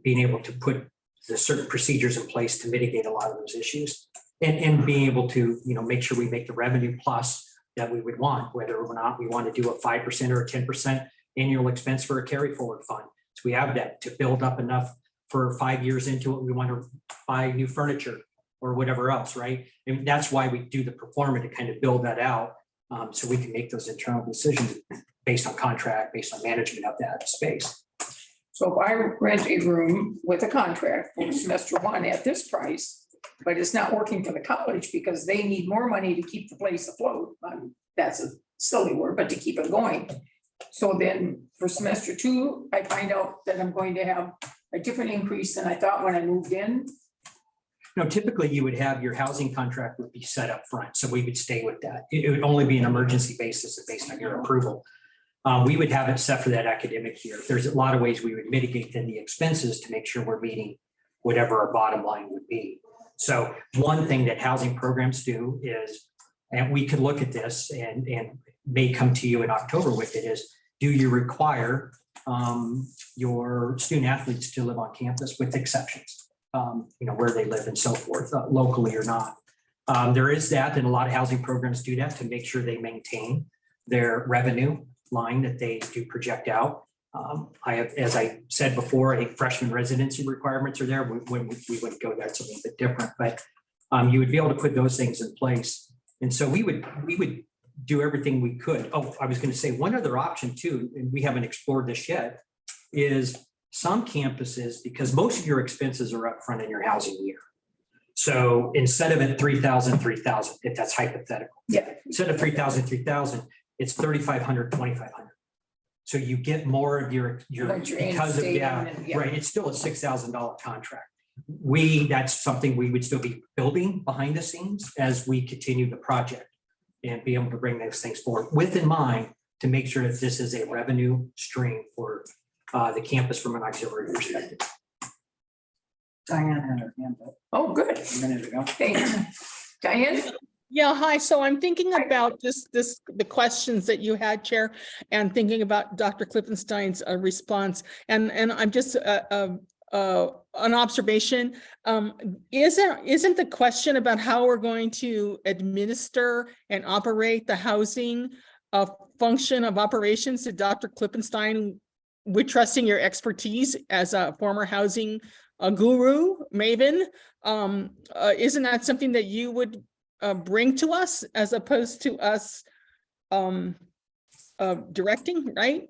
being able to put the certain procedures in place to mitigate a lot of those issues and being able to, make sure we make the revenue plus that we would want, whether or not we want to do a 5% or a 10% annual expense for a carry forward fund. So we have that to build up enough for 5 years into it. We want to buy new furniture or whatever else, right? And that's why we do the pro forma to kind of build that out so we can make those internal decisions based on contract, based on management of that space. So if I rent a room with a contract for semester 1 at this price, but it's not working for the college because they need more money to keep the place afloat. That's a silly word, but to keep it going. So then for semester 2, I find out that I'm going to have a different increase than I thought when I moved in. Typically you would have your housing contract would be set up front. So we would stay with that. It would only be an emergency basis and based on your approval. We would have it set for that academic year. There's a lot of ways we would mitigate then the expenses to make sure we're meeting whatever our bottom line would be. So one thing that housing programs do is, and we could look at this and may come to you in October with it, is do you require your student athletes to live on campus with exceptions, where they live and so forth, locally or not. There is that, and a lot of housing programs do that to make sure they maintain their revenue line that they do project out. I have, as I said before, I think freshman residency requirements are there. When we wouldn't go there, it's a little bit different, but you would be able to put those things in place. And so we would do everything we could. Oh, I was going to say one other option too, and we haven't explored this yet, is some campuses, because most of your expenses are up front in your housing year. So instead of at 3,000, if that's hypothetical. Yeah. Instead of 3,000, it's 3,500, 2,500. So you get more of your because of, right. It's still a $6,000 contract. That's something we would still be building behind the scenes as we continue the project and be able to bring those things forward with in mind to make sure that this is a revenue stream for the campus from an auxiliary perspective. Diane had her hand up Oh, good. a minute ago. Thanks. Diane? Yeah, hi. So I'm thinking about the questions that you had, Chair, and thinking about Dr. Klippenstein's response. And I'm just an observation. Isn't the question about how we're going to administer and operate the housing a function of operations to Dr. Klippenstein? We're trusting your expertise as a former housing guru, maven. Isn't that something that you would bring to us as opposed to us directing, right?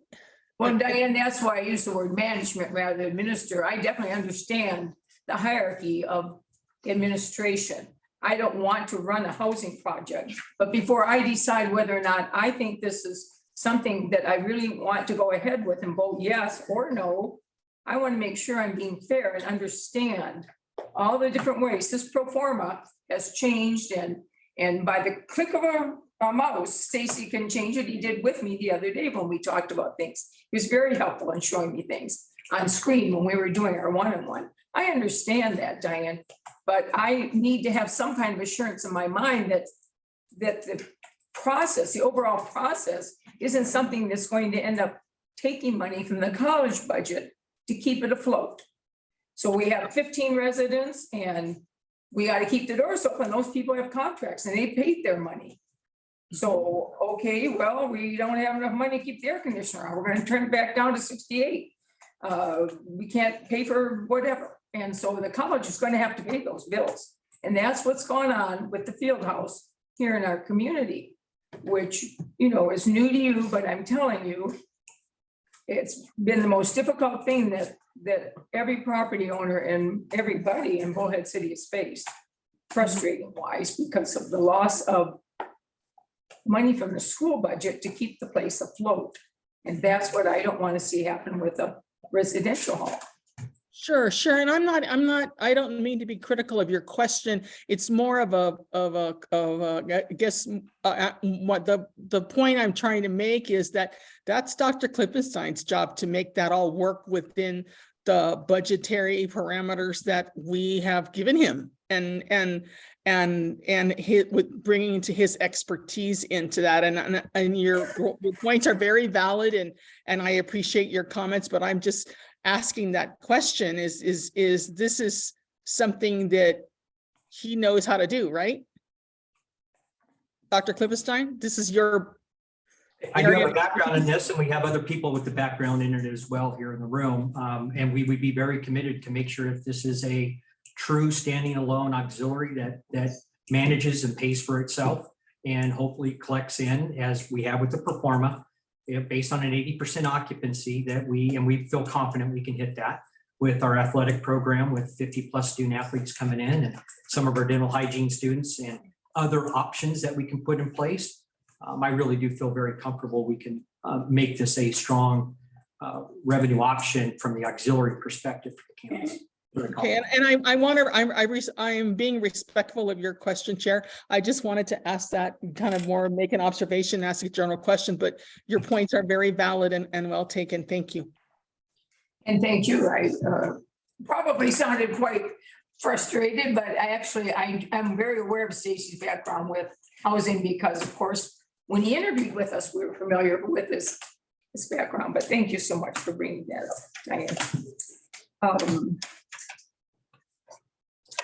Well, Diane, that's why I use the word management rather than administer. I definitely understand the hierarchy of administration. I don't want to run a housing project, but before I decide whether or not I think this is something that I really want to go ahead with and vote yes or no, I want to make sure I'm being fair and understand all the different ways. This pro forma has changed, and by the click of a mouse, Stacy can change it. He did with me the other day when we talked about things. He was very helpful in showing me things on screen when we were doing our one-on-one. I understand that, Diane, but I need to have some kind of assurance in my mind that the process, the overall process, isn't something that's going to end up taking money from the college budget to keep it afloat. So we have 15 residents and we got to keep the doors open. Those people have contracts and they paid their money. So, okay, well, we don't have enough money to keep the air conditioner on. We're going to turn it back down to 68. We can't pay for whatever. And so the college is going to have to pay those bills. And that's what's going on with the field house here in our community, which, you know, is new to you, but I'm telling you, it's been the most difficult thing that every property owner and everybody in Bullhead City has faced, frustrating wise, because of the loss of money from the school budget to keep the place afloat. And that's what I don't want to see happen with a residential home. Sure. And I don't mean to be critical of your question. It's more of I guess what the point I'm trying to make is that that's Dr. Klippenstein's job to make that all work within the budgetary parameters that we have given him, and with bringing to his expertise into that. And your points are very valid, and I appreciate your comments, but I'm just asking that question is this is something that he knows how to do, right? Dr. Klippenstein, this is your I do have a background in this, and we have other people with the background in it as well here in the room. And we would be very committed to make sure that this is a true standing alone auxiliary that manages and pays for itself and hopefully collects in, as we have with the pro forma, based on an 80% occupancy that we feel confident we can hit that with our athletic program with 50+ student athletes coming in and some of our dental hygiene students and other options that we can put in place. I really do feel very comfortable we can make this a strong revenue option from the auxiliary perspective for the campus. Okay, and I am being respectful of your question, Chair. I just wanted to ask that, kind of more make an observation, ask a general question, but your points are very valid and well taken. Thank you. And thank you. I probably sounded quite frustrated, but I'm very aware of Stacy's background with housing because, of course, when he interviewed with us, we were familiar with his background. But thank you so much for bringing that up, Diane.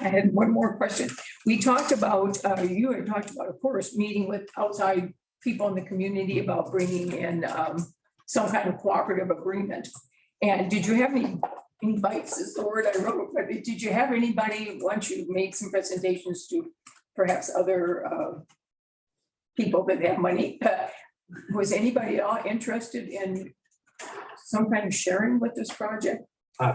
I had one more question. We talked about, you had talked about, of course, meeting with outside people in the community about bringing in some kind of cooperative agreement. And did you have any bites is the word I wrote, but did you have anybody, once you made some presentations to perhaps other people that have money, was anybody at all interested in some kind of sharing with this project?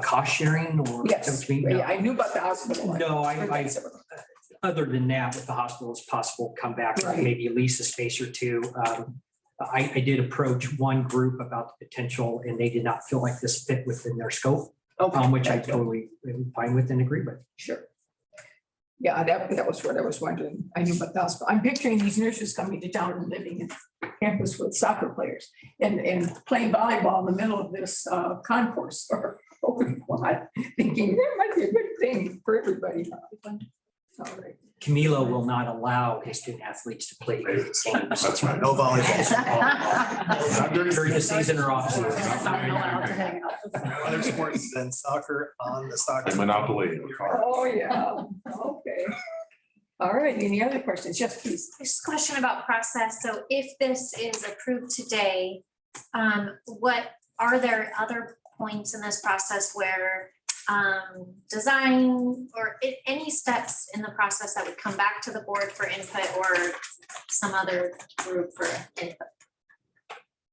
Cost sharing or? Yes, yeah, I knew about the hospital. No, I other than that, with the hospital, it's possible to come back, right, maybe lease a space or two. I did approach one group about the potential, and they did not feel like this fit within their scope, which I totally am fine with and agree with. Sure. Yeah, that was what I was wondering. I knew about the hospital. I'm picturing these nurses coming to town and living in campus with soccer players and playing volleyball in the middle of this concourse or going on, thinking that might be a good thing for everybody. All right. Camilo will not allow his student athletes to play games. That's right. No volleyball. Not during the season or off season. Other sports than soccer on the soccer. And Monopoly. Oh, yeah, okay. All right, any other questions? Yes, please. Just a question about process. So if this is approved today, what are there other points in this process where design or any steps in the process that would come back to the board for input or some other group for input?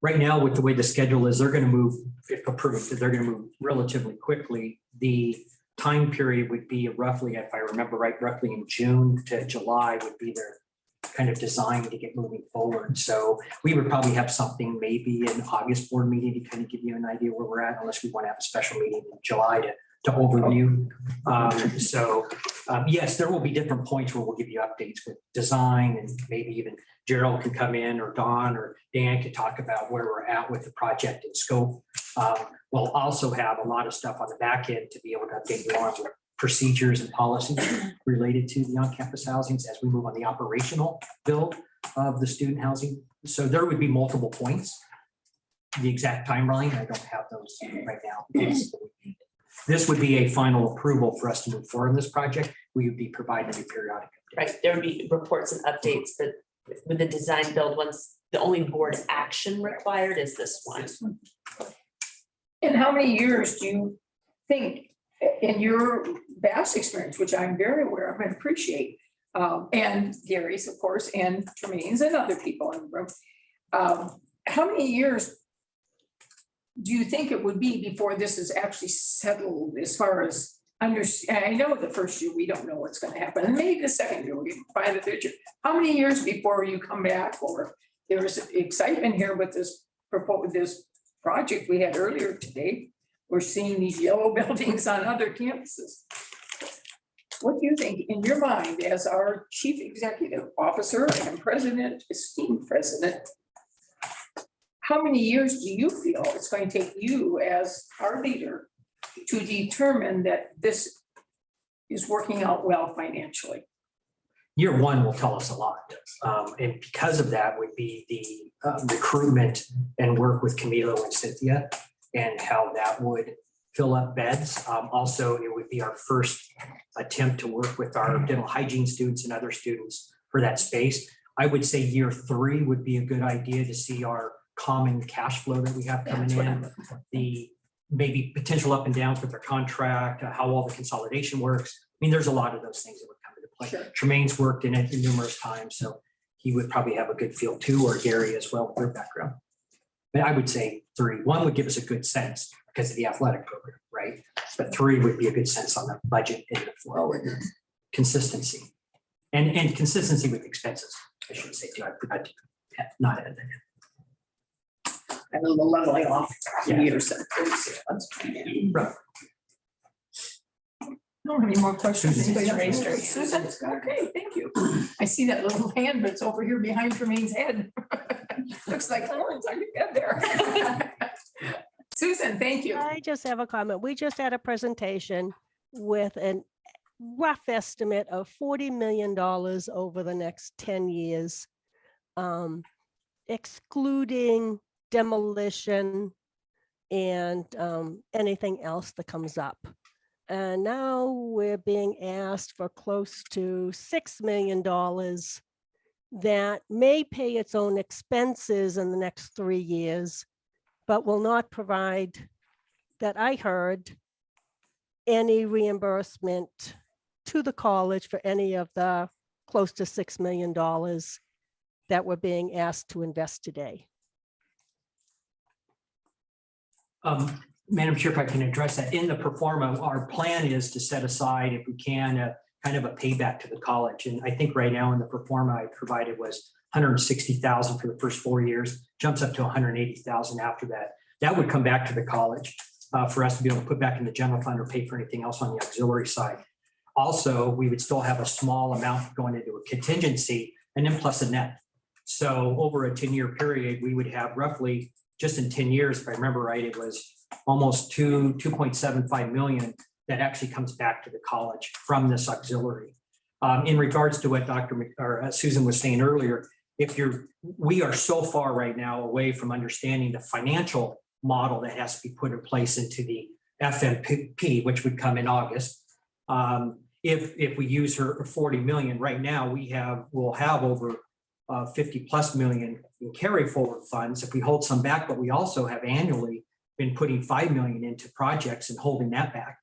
Right now, with the way the schedule is, they're going to move, if approved, they're going to move relatively quickly. The time period would be roughly, if I remember right, roughly in June to July would be their kind of design to get moving forward. So we would probably have something maybe in August board meeting to kind of give you an idea where we're at, unless we want to have a special meeting in July to overview. Yes, there will be different points where we'll give you updates with design, and maybe even Gerald can come in, or Don or Dan can talk about where we're at with the project and scope. We'll also have a lot of stuff on the back end to be able to update you on procedures and policies related to the on-campus housings as we move on the operational build of the student housing. So there would be multiple points. The exact timeline, I don't have those right now. This would be a final approval for us to move forward in this project. We would be providing a periodic update. Right, there would be reports and updates, but with the design build, once the only board action required is this one. And how many years do you think, in your vast experience, which I'm very aware of and appreciate, and Gary's, of course, and Tremaine's and other people in the room, how many years do you think it would be before this is actually settled as far as I know the first year, we don't know what's going to happen, and maybe the second year, we can find the third year. How many years before you come back, or there's excitement here with this project we had earlier today? We're seeing these yellow buildings on other campuses. What do you think, in your mind, as our chief executive officer and president, esteemed president, how many years do you feel it's going to take you as our leader to determine that this is working out well financially? Year one will tell us a lot. And because of that would be the recruitment and work with Camilo and Cynthia and how that would fill up beds. Also, it would be our first attempt to work with our dental hygiene students and other students for that space. I would say year three would be a good idea to see our common cash flow that we have coming in, the maybe potential up and downs with our contract, how all the consolidation works. I mean, there's a lot of those things that would come into play. Sure. Tremaine's worked in it numerous times, so he would probably have a good feel too, or Gary as well with their background. But I would say three. One would give us a good sense because of the athletic program, right? But three would be a good sense on the budget and the flow and consistency. And consistency with expenses, I should say too. I forgot to not add that in. And then the leveling off years. Right. Don't have any more questions. Susan. Anybody raised their hand? Susan, okay, thank you. I see that little hand, but it's over here behind Tremaine's head. Looks like Lawrence, are you dead there? Susan, thank you. I just have a comment. We just had a presentation with a rough estimate of $40 million over the next 10 years, excluding demolition and anything else that comes up. And now we're being asked for close to $6 million that may pay its own expenses in the next 3 years, but will not provide, that I heard, any reimbursement to the college for any of the close to $6 million that we're being asked to invest today. Madam Chair, if I can address that, in the performa, our plan is to set aside, if we can, a kind of a payback to the college. And I think right now in the performa I provided was $160,000 for the first 4 years, jumps up to $180,000 after that. That would come back to the college for us to be able to put back in the general fund or pay for anything else on the auxiliary side. Also, we would still have a small amount going into a contingency and then plus a net. So over a 10-year period, we would have roughly, just in 10 years, if I remember right, it was almost 2.75 million that actually comes back to the college from this auxiliary. In regards to what Susan was saying earlier, we are so far right now away from understanding the financial model that has to be put in place into the FMP, which would come in August. If we use her 40 million right now, we'll have over 50+ million in carry forward funds if we hold some back, but we also have annually been putting 5 million into projects and holding that back.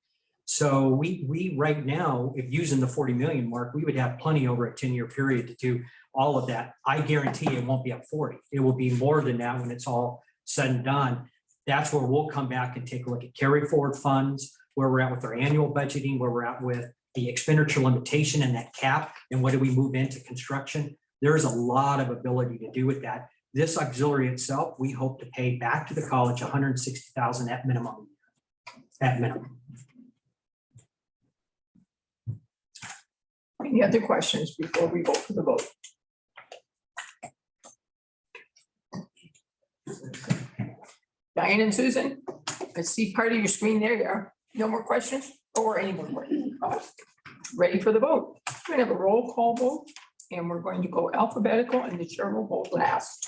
So we right now, if using the 40 million mark, we would have plenty over a 10-year period to do all of that. I guarantee it won't be at 40. It will be more than that when it's all said and done. That's where we'll come back and take a look at carry forward funds, where we're at with our annual budgeting, where we're at with the expenditure limitation and that cap, and what do we move into construction. There's a lot of ability to do with that. This auxiliary itself, we hope to pay back to the college $160,000 at minimum. At minimum. Any other questions before we go for the vote? Diane and Susan, I see part of your screen there. You are. No more questions or any more questions? Ready for the vote? We're going to have a roll call vote, and we're going to go alphabetical, and the chair will vote last.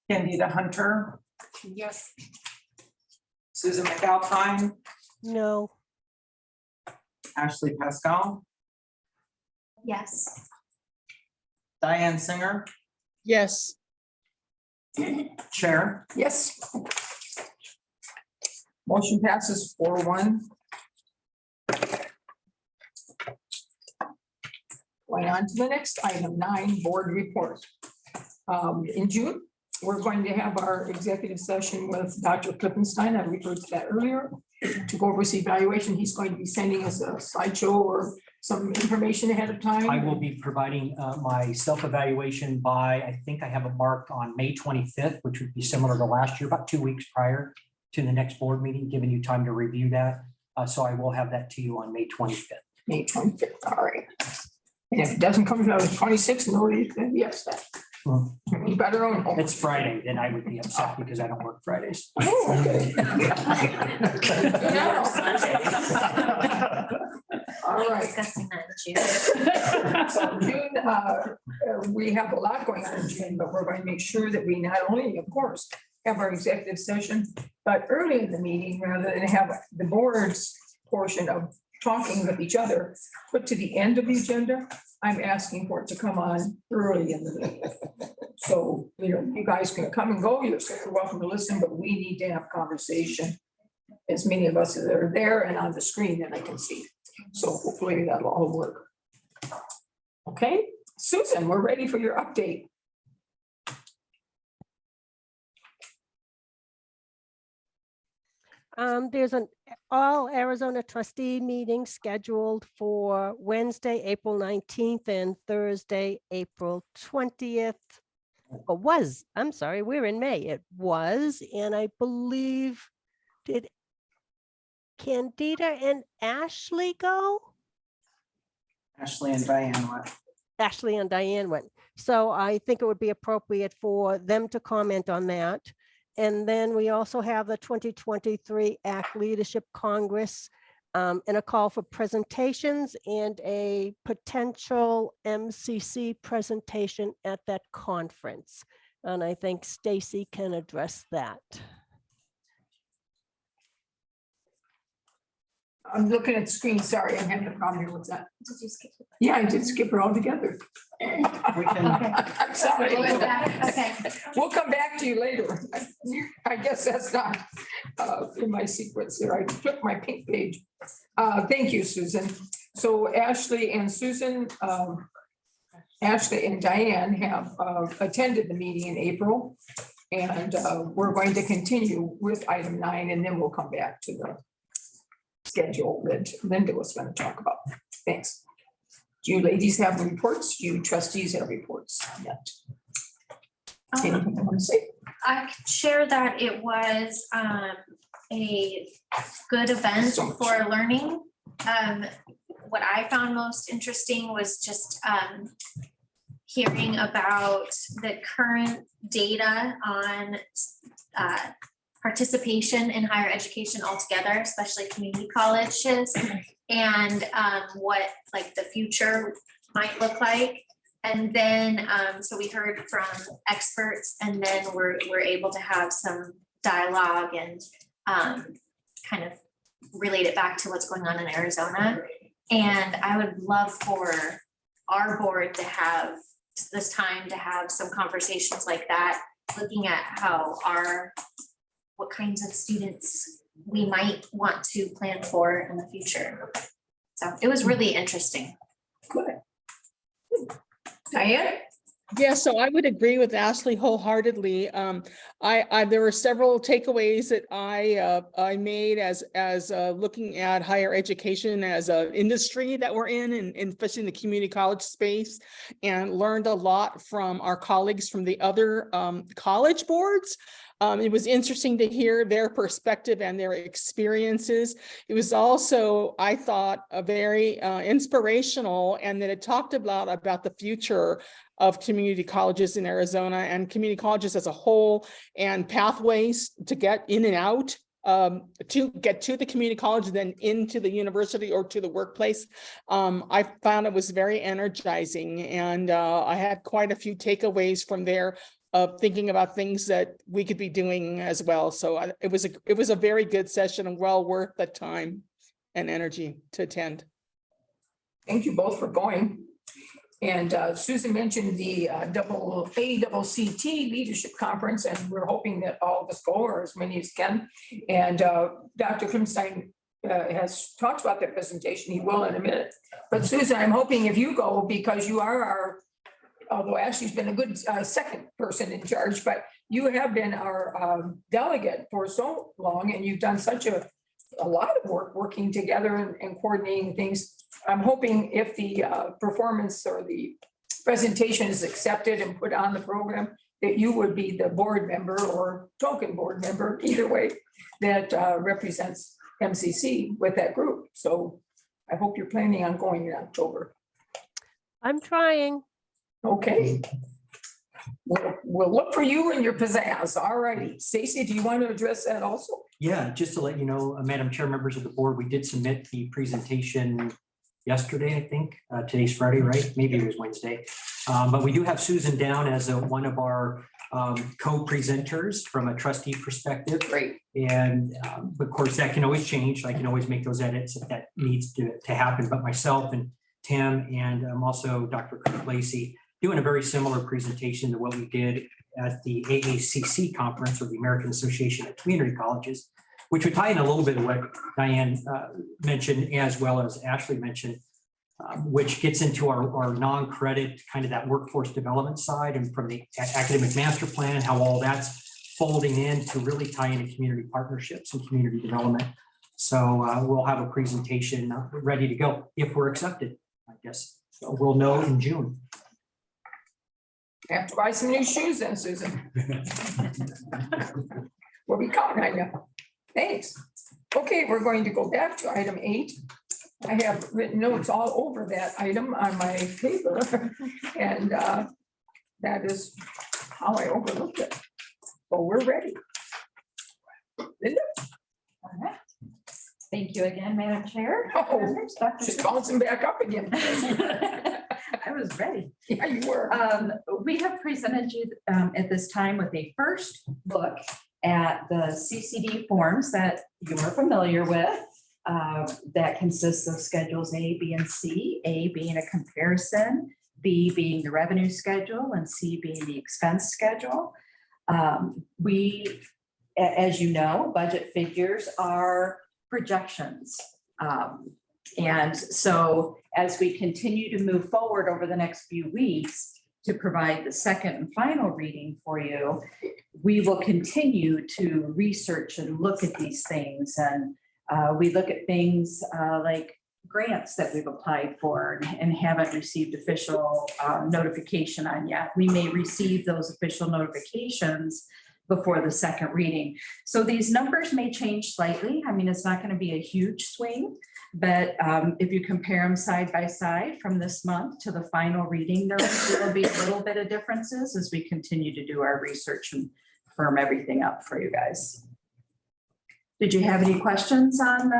Candida Hunter, Yes. Susan McAlpine, No. Ashley Pascal, Yes. Diane Singer, Yes. Chair. Yes. Motion passes 4-1. Going on to the next item, 9, board report. In June, we're going to have our executive session with Dr. Klippenstein. I referred to that earlier, to go over his evaluation. He's going to be sending us a slideshow or some information ahead of time. I will be providing my self-evaluation by, I think I have it marked on May 25th, which would be similar to last year, about 2 weeks prior to the next board meeting, giving you time to review that. So I will have that to you on May 25th. May 25th, all right. And if it doesn't come out of 26th, nobody's going to be upset. You better own home. It's Friday, then I would be upset because I don't work Fridays. Oh, okay. All right. Discussing that in June. So June, we have a lot going on in June, but we're going to make sure that we not only, of course, have our executive session, but early in the meeting, rather than have the board's portion of talking with each other put to the end of the agenda, I'm asking for it to come on early in the meeting. So, you guys can come and go, you're super welcome to listen, but we need to have conversation. As many of us that are there and on the screen that I can see. So hopefully that'll all work. Okay, Susan, we're ready for your update. There's an all Arizona trustee meeting scheduled for Wednesday, April 19th and Thursday, April 20th. Or was, I'm sorry, we're in May. It was, and I believe, did Candida and Ashley go? Ashley and Diane went. Ashley and Diane went. So I think it would be appropriate for them to comment on that. And then we also have the 2023 ACT Leadership Congress and a call for presentations and a potential MCC presentation at that conference. And I think Stacy can address that. I'm looking at the screen, sorry, I'm having a problem here, what's that? Did you skip it? Yeah, I did skip her altogether. I'm sorry. Okay. We'll come back to you later. I guess that's not in my sequence there. I took my pink page. Thank you, Susan. So Ashley and Susan, Ashley and Diane have attended the meeting in April. And we're going to continue with item 9, and then we'll come back to the schedule that Linda was going to talk about. Thanks. Do you ladies have reports? Do you trustees have reports yet? Anything you want to say? I could share that it was a good event for learning. What I found most interesting was just hearing about the current data on participation in higher education altogether, especially community colleges, and what like the future might look like. And then, so we heard from experts, and then we're able to have some dialogue and kind of relate it back to what's going on in Arizona. And I would love for our board to have this time to have some conversations like that, looking at how what kinds of students we might want to plan for in the future. So it was really interesting. Good. Diane? Yeah, so I would agree with Ashley wholeheartedly. There were several takeaways that I made as looking at higher education as an industry that we're in, and especially in the community college space, and learned a lot from our colleagues from the other college boards. It was interesting to hear their perspective and their experiences. It was also, I thought, a very inspirational, and that it talked about the future of community colleges in Arizona and community colleges as a whole, and pathways to get in and out, to get to the community college, then into the university or to the workplace. I found it was very energizing, and I had quite a few takeaways from there of thinking about things that we could be doing as well. So it was a very good session and well worth the time and energy to attend. Thank you both for going. And Susan mentioned the ACCT Leadership Conference, and we're hoping that all of us go, or as many as can. And Dr. Klimstein has talked about that presentation. He will in a minute. But Susan, I'm hoping if you go, because you are our, although Ashley's been a good second person in charge, but you have been our delegate for so long, and you've done such a lot of work working together and coordinating things. I'm hoping if the performance or the presentation is accepted and put on the program, that you would be the board member or token board member, either way, that represents MCC with that group. So I hope you're planning on going in October. I'm trying. Okay. We'll look for you and your pizzazz. All righty. Stacy, do you want to address that also? Yeah, just to let you know, Madam Chair, members of the board, we did submit the presentation yesterday, I think. Today's Friday, right? Maybe it was Wednesday. But we do have Susan down as one of our co-presenters from a trustee perspective. Great. And of course, that can always change. I can always make those edits if that needs to happen. But myself and Tim and also Dr. Kirk Lacey doing a very similar presentation to what we did at the AACC conference, or the American Association of Community Colleges, which would tie in a little bit of what Diane mentioned, as well as Ashley mentioned, which gets into our non-credit, kind of that workforce development side, and from the academic master plan, how all that's folding in to really tie into community partnerships and community development. So we'll have a presentation ready to go if we're accepted, I guess. So we'll know in June. Have to buy some new shoes then, Susan. We'll be counting on you. Thanks. Okay, we're going to go back to item 8. I have written notes all over that item on my paper. And that is how I overlooked it. So we're ready. Linda? All right. Thank you again, Madam Chair. Oh, she's bouncing back up again. I was ready. Yeah, you were. We have presented you at this time with a first look at the CCD forms that you are familiar with. That consists of schedules A, B, and C, A being a comparison, B being the revenue schedule, and C being the expense schedule. We, as you know, budget figures are projections. And so as we continue to move forward over the next few weeks to provide the second and final reading for you, we will continue to research and look at these things. And we look at things like grants that we've applied for and haven't received official notification on yet. We may receive those official notifications before the second reading. So these numbers may change slightly. I mean, it's not going to be a huge swing, but if you compare them side by side from this month to the final reading, there will be a little bit of differences as we continue to do our research and firm everything up for you guys. Did you have any questions on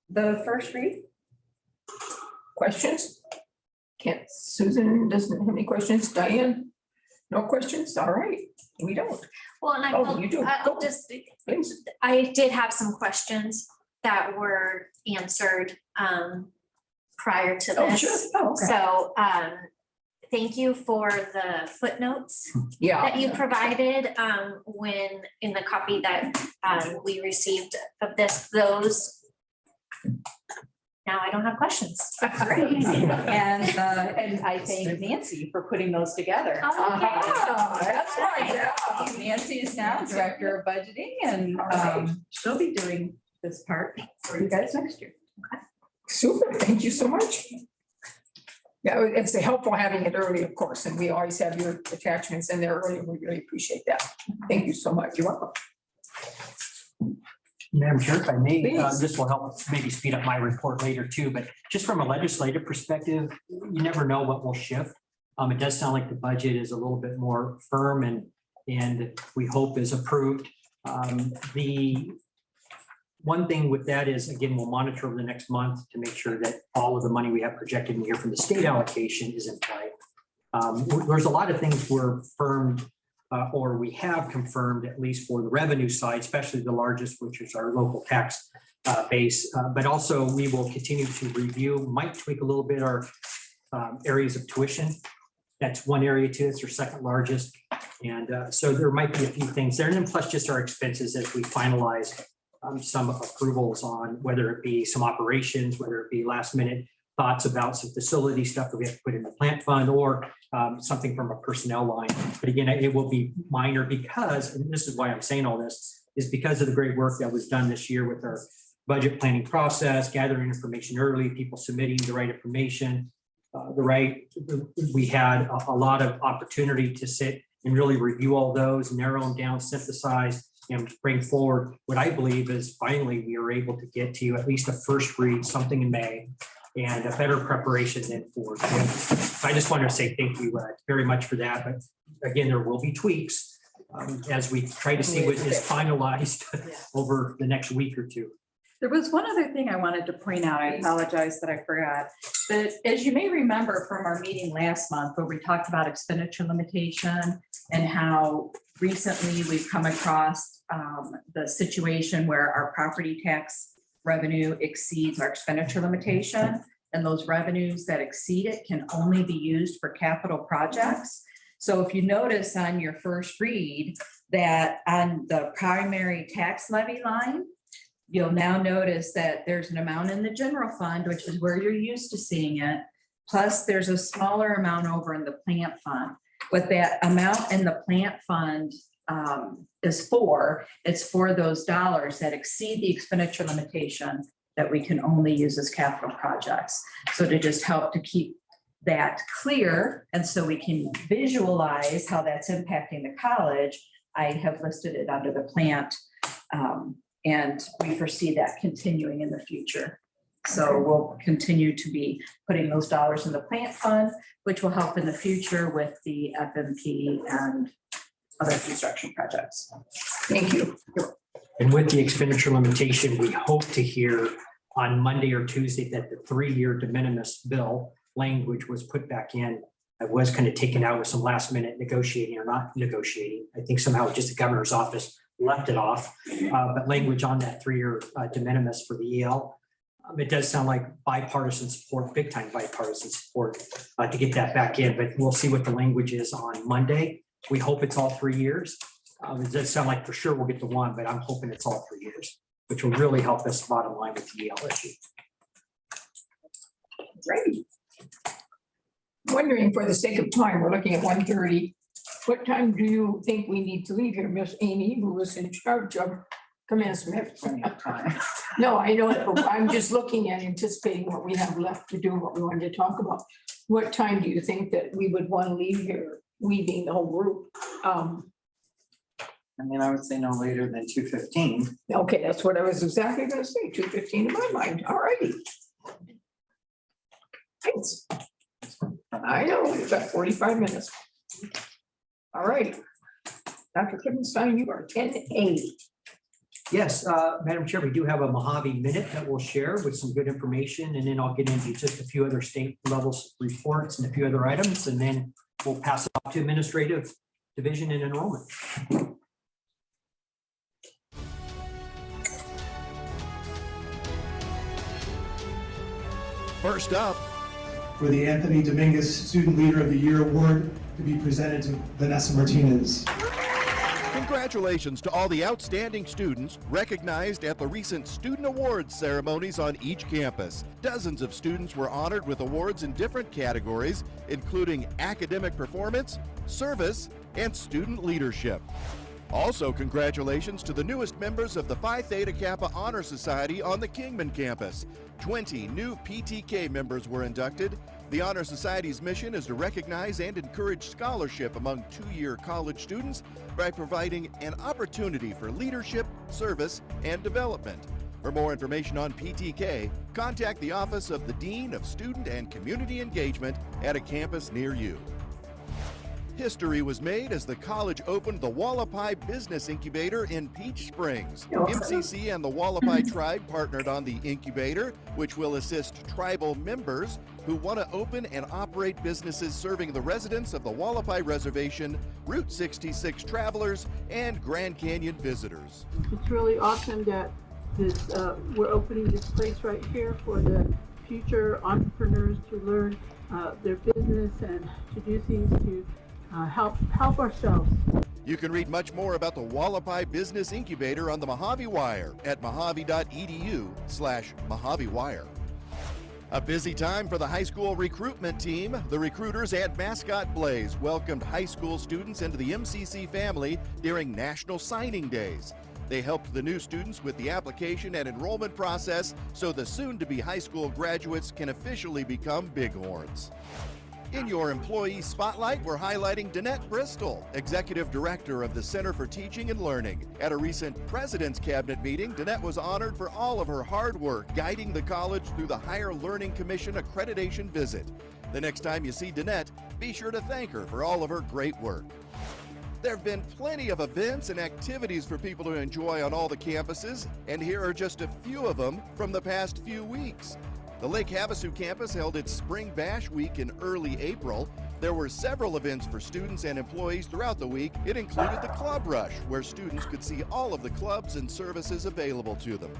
the first read? Questions? Can't, Susan doesn't have any questions. Diane? No questions? All right, we don't. Well, and I Oh, will, you do. I'll Go, just, please. I did have some questions that were answered prior to Oh, this. sure. Oh, okay. So thank you for the footnotes Yeah. that you provided when in the copy that we received of this, those. Now I don't have questions. Great. And I thank Nancy for putting those together. Ah, that's right, yeah. Nancy is now Director of Budgeting, and she'll be doing this part for you guys next year. Super, thank you so much. Yeah, it's helpful having it early, of course, and we always have your attachments in there early. We really appreciate that. Thank you so much. You're welcome. Madam Chair, if I may, Please. this will help maybe speed up my report later too, but just from a legislative perspective, you never know what will shift. It does sound like the budget is a little bit more firm and we hope is approved. The one thing with that is, again, we'll monitor over the next month to make sure that all of the money we have projected in here from the state allocation is in play. There's a lot of things we're firmed or we have confirmed, at least for the revenue side, especially the largest, which is our local tax base. But also we will continue to review, might tweak a little bit our areas of tuition. That's one area too, it's our second largest. And so there might be a few things there. And then plus just our expenses as we finalize some approvals on whether it be some operations, whether it be last minute thoughts about some facility stuff that we have to put in the plant fund or something from a personnel line. But again, it will be minor because, and this is why I'm saying all this, is because of the great work that was done this year with our budget planning process, gathering information early, people submitting the right information, we had a lot of opportunity to sit and really review all those, narrow them down, synthesize, and bring forward what I believe is finally we are able to get to at least a first read, something in May, and a better preparation than for. So I just want to say thank you very much for that. But again, there will be tweaks as we try to see what is finalized over the next week or two. There was one other thing I wanted to point out. I apologize that I forgot. But as you may remember from our meeting last month, where we talked about expenditure limitation and how recently we've come across the situation where our property tax revenue exceeds our expenditure limitation, and those revenues that exceed it can only be used for capital projects. So if you notice on your first read that on the primary tax levy line, you'll now notice that there's an amount in the general fund, which is where you're used to seeing it. Plus there's a smaller amount over in the plant fund. What that amount in the plant fund is for, it's for those dollars that exceed the expenditure limitation that we can only use as capital projects. So to just help to keep that clear, and so we can visualize how that's impacting the college, I have listed it under the plant. And we foresee that continuing in the future. So we'll continue to be putting those dollars in the plant fund, which will help in the future with the FMP and other construction projects. Thank you. And with the expenditure limitation, we hope to hear on Monday or Tuesday that the 3-year de minimis bill language was put back in. It was kind of taken out with some last minute negotiating or not negotiating. I think somehow just the governor's office left it off, but language on that 3-year de minimis for the EL. It does sound like bipartisan support, big time bipartisan support to get that back in, but we'll see what the language is on Monday. We hope it's all 3 years. It does sound like for sure we'll get to 1, but I'm hoping it's all 3 years, which will really help us bottom line with the EL issue. Great. Wondering for the sake of time, we're looking at 1:30. What time do you think we need to leave here, Miss Amy, who was in charge of commencement? No, I know it, but I'm just looking at anticipating what we have left to do, what we wanted to talk about. What time do you think that we would want to leave here, we being the whole group? I mean, I would say no later than 2:15. Okay, that's what I was exactly gonna say, 2:15 in my mind, all righty. Thanks. I know, we've got 45 minutes. All right. Dr. Klippenstein, you are 10A. Yes, Madam Chair, we do have a Mohave minute that we'll share with some good information, and then I'll get into just a few other state levels reports and a few other items, and then we'll pass it off to Administrative Division and Enrollment. First up, for the Anthony Dominguez Student Leader of the Year Award to be presented to Vanessa Martinez. Congratulations to all the outstanding students recognized at the recent Student Awards ceremonies on each campus. Dozens of students were honored with awards in different categories, including academic performance, service, and student leadership. Also, congratulations to the newest members of the Phi Theta Kappa Honor Society on the Kingman campus. 20 new PTK members were inducted. The Honor Society's mission is to recognize and encourage scholarship among two-year college students by providing an opportunity for leadership, service, and development. For more information on PTK, contact the Office of the Dean of Student and Community Engagement at a campus near you. History was made as the college opened the Wallapai Business Incubator in Peach Springs. MCC and the Wallapai Tribe partnered on the incubator, which will assist tribal members who want to open and operate businesses serving the residents of the Wallapai Reservation, Route 66 travelers, and Grand Canyon visitors. It's really awesome that we're opening this place right here for the future entrepreneurs to learn their business and to do things to help ourselves. You can read much more about the Wallapai Business Incubator on the Mohave Wire at mohave.edu/MohaveWire. A busy time for the high school recruitment team. The recruiters and mascot Blaze welcomed high school students into the MCC family during National Signing Days. They helped the new students with the application and enrollment process so the soon-to-be high school graduates can officially become Bighorns. In your employee spotlight, we're highlighting Danette Bristol, Executive Director of the Center for Teaching and Learning. At a recent President's Cabinet meeting, Danette was honored for all of her hard work guiding the college through the Higher Learning Commission accreditation visit. The next time you see Danette, be sure to thank her for all of her great work. There have been plenty of events and activities for people to enjoy on all the campuses, and here are just a few of them from the past few weeks. The Lake Havasu campus held its Spring Bash Week in early April. There were several events for students and employees throughout the week. It included the Club Rush, where students could see all of the clubs and services available to them.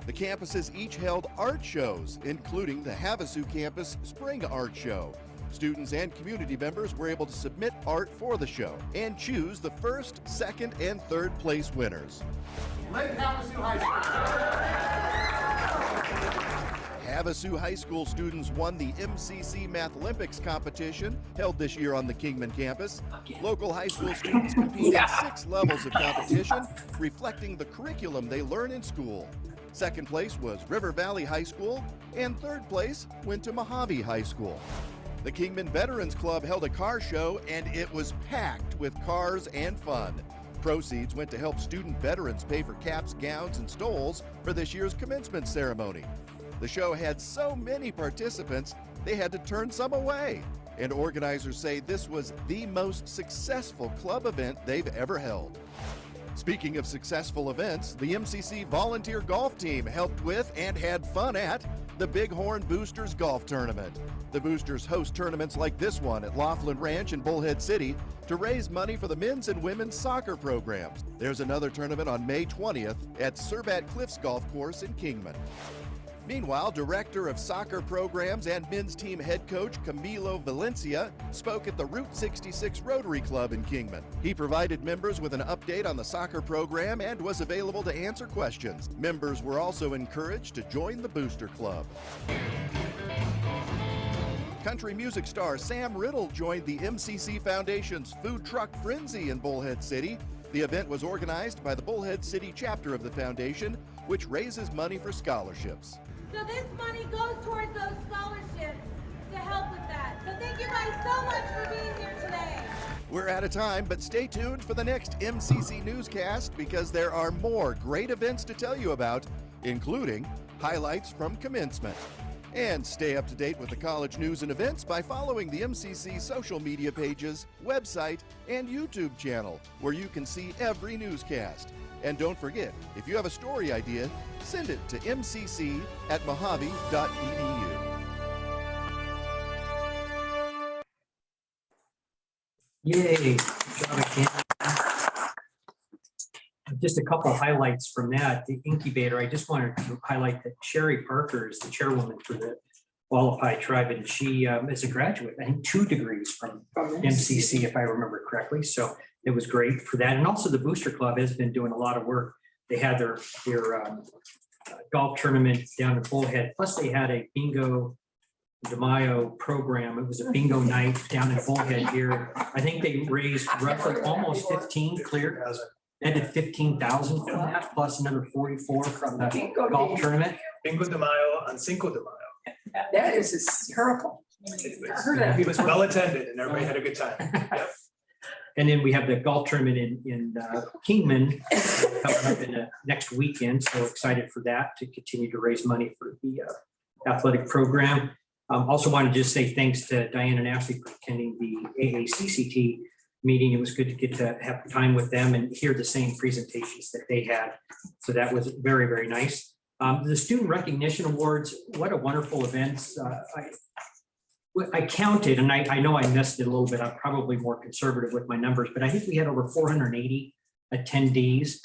The campuses each held art shows, including the Havasu Campus Spring Art Show. Students and community members were able to submit art for the show and choose the first, second, and third place winners. Lake Havasu High School. Havasu High School students won the MCC Math Olympics competition held this year on the Kingman campus. Local high school students competed in 6 levels of competition, reflecting the curriculum they learn in school. Second place was River Valley High School, and third place went to Mohave High School. The Kingman Veterans Club held a car show, and it was packed with cars and fun. Proceeds went to help student veterans pay for caps, gowns, and stoles for this year's commencement ceremony. The show had so many participants, they had to turn some away. And organizers say this was the most successful club event they've ever held. Speaking of successful events, the MCC volunteer golf team helped with and had fun at the Bighorn Boosters Golf Tournament. The Boosters host tournaments like this one at Laughlin Ranch in Bullhead City to raise money for the men's and women's soccer programs. There's another tournament on May 20th at Surbat Cliffs Golf Course in Kingman. Meanwhile, Director of Soccer Programs and Men's Team Head Coach Camilo Valencia spoke at the Route 66 Rotary Club in Kingman. He provided members with an update on the soccer program and was available to answer questions. Members were also encouraged to join the Booster Club. Country music star Sam Riddle joined the MCC Foundation's Food Truck Frenzy in Bullhead City. The event was organized by the Bullhead City chapter of the foundation, which raises money for scholarships. So this money goes towards those scholarships to help with that. So thank you guys so much for being here today. We're out of time, but stay tuned for the next MCC newscast because there are more great events to tell you about, including highlights from commencement. And stay up to date with the college news and events by following the MCC social media pages, website, and YouTube channel, where you can see every newscast. And don't forget, if you have a story idea, send it to mcc@mohave.edu. Yay. Good job again. Just a couple of highlights from that, the incubator. I just wanted to highlight that Sherry Parker is the chairwoman for the Wallapai tribe, and she is a graduate, I think 2 degrees from MCC, if I remember correctly. So it was great for that. And also the Booster Club has been doing a lot of work. They had their golf tournament down in Bullhead, plus they had a bingo de Mayo program. It was a bingo night down in Bullhead here. I think they raised roughly almost 15 clear. They did 15,000 from that, plus another 44 from the golf tournament. Bingo de Mayo on Cinco de Mayo. That is hysterical. It was well attended and everybody had a good time. Yep. And then we have the golf tournament in Kingman coming up in next weekend. So excited for that to continue to raise money for the athletic program. Also wanted to just say thanks to Diane and Ashley for attending the AACCT meeting. It was good to get to have time with them and hear the same presentations that they had. So that was very, very nice. The Student Recognition Awards, what a wonderful event. I counted, and I know I missed it a little bit. I'm probably more conservative with my numbers, but I think we had over 480 attendees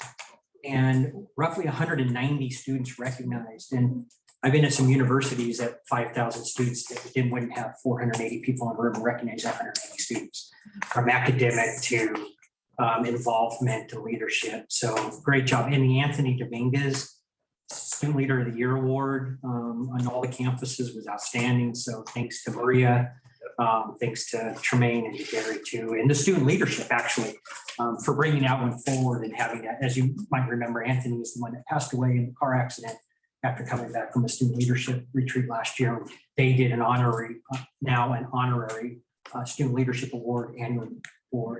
and roughly 190 students recognized. And I've been at some universities at 5,000 students that wouldn't have 480 people in the room and recognize 180 students, from academic to involvement to leadership. So great job. And the Anthony Dominguez Student Leader of the Year Award on all the campuses was outstanding. So thanks to Maria, thanks to Tremaine and to Gary too, and the student leadership actually for bringing that one forward and having that. As you might remember, Anthony is the one that passed away in the car accident after coming back from a student leadership retreat last year. They did an honorary student leadership award annually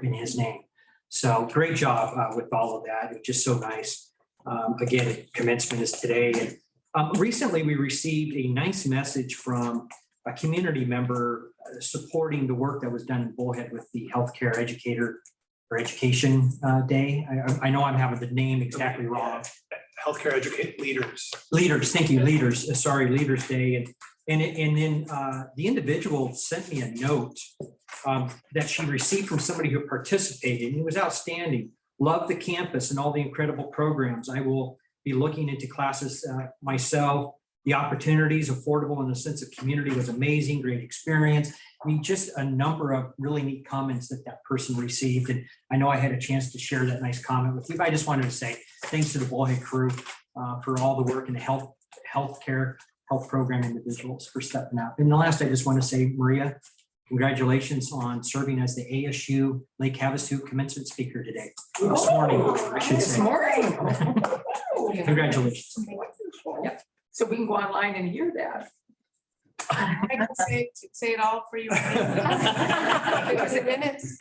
in his name. So great job with all of that. It's just so nice. Again, commencement is today. And recently we received a nice message from a community member supporting the work that was done in Bullhead with the healthcare educator or education day. I know I'm having the name exactly wrong. Healthcare educate leaders. Leaders, thank you, leaders. Sorry, Leaders Day. And then the individual sent me a note that she received from somebody who participated, and it was outstanding. Love the campus and all the incredible programs. I will be looking into classes myself. The opportunities, affordable, and the sense of community was amazing, great experience. I mean, just a number of really neat comments that person received. And I know I had a chance to share that nice comment with you. But I just wanted to say thanks to the Bullhead crew for all the work in the health program individuals for stepping up. And the last, I just want to say, Maria, congratulations on serving as the ASU Lake Havasu commencement speaker today. This morning, I should say. This morning. Congratulations. Yep. So we can go online and hear that. I can say it all for you. It was in minutes.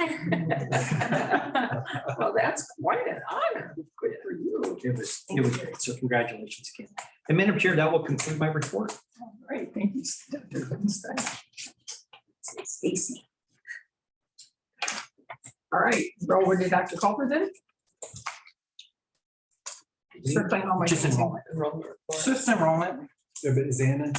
Well, that's quite an honor. Good for you. It was great. So congratulations again. And Madam Chair, that will conclude my report. All right, thank you, Dr. Winstein. Stacy. All right, roll with you, Dr. Culver then. Circling all my. Just enrollment. Just enrollment. Yeah, but is Anna?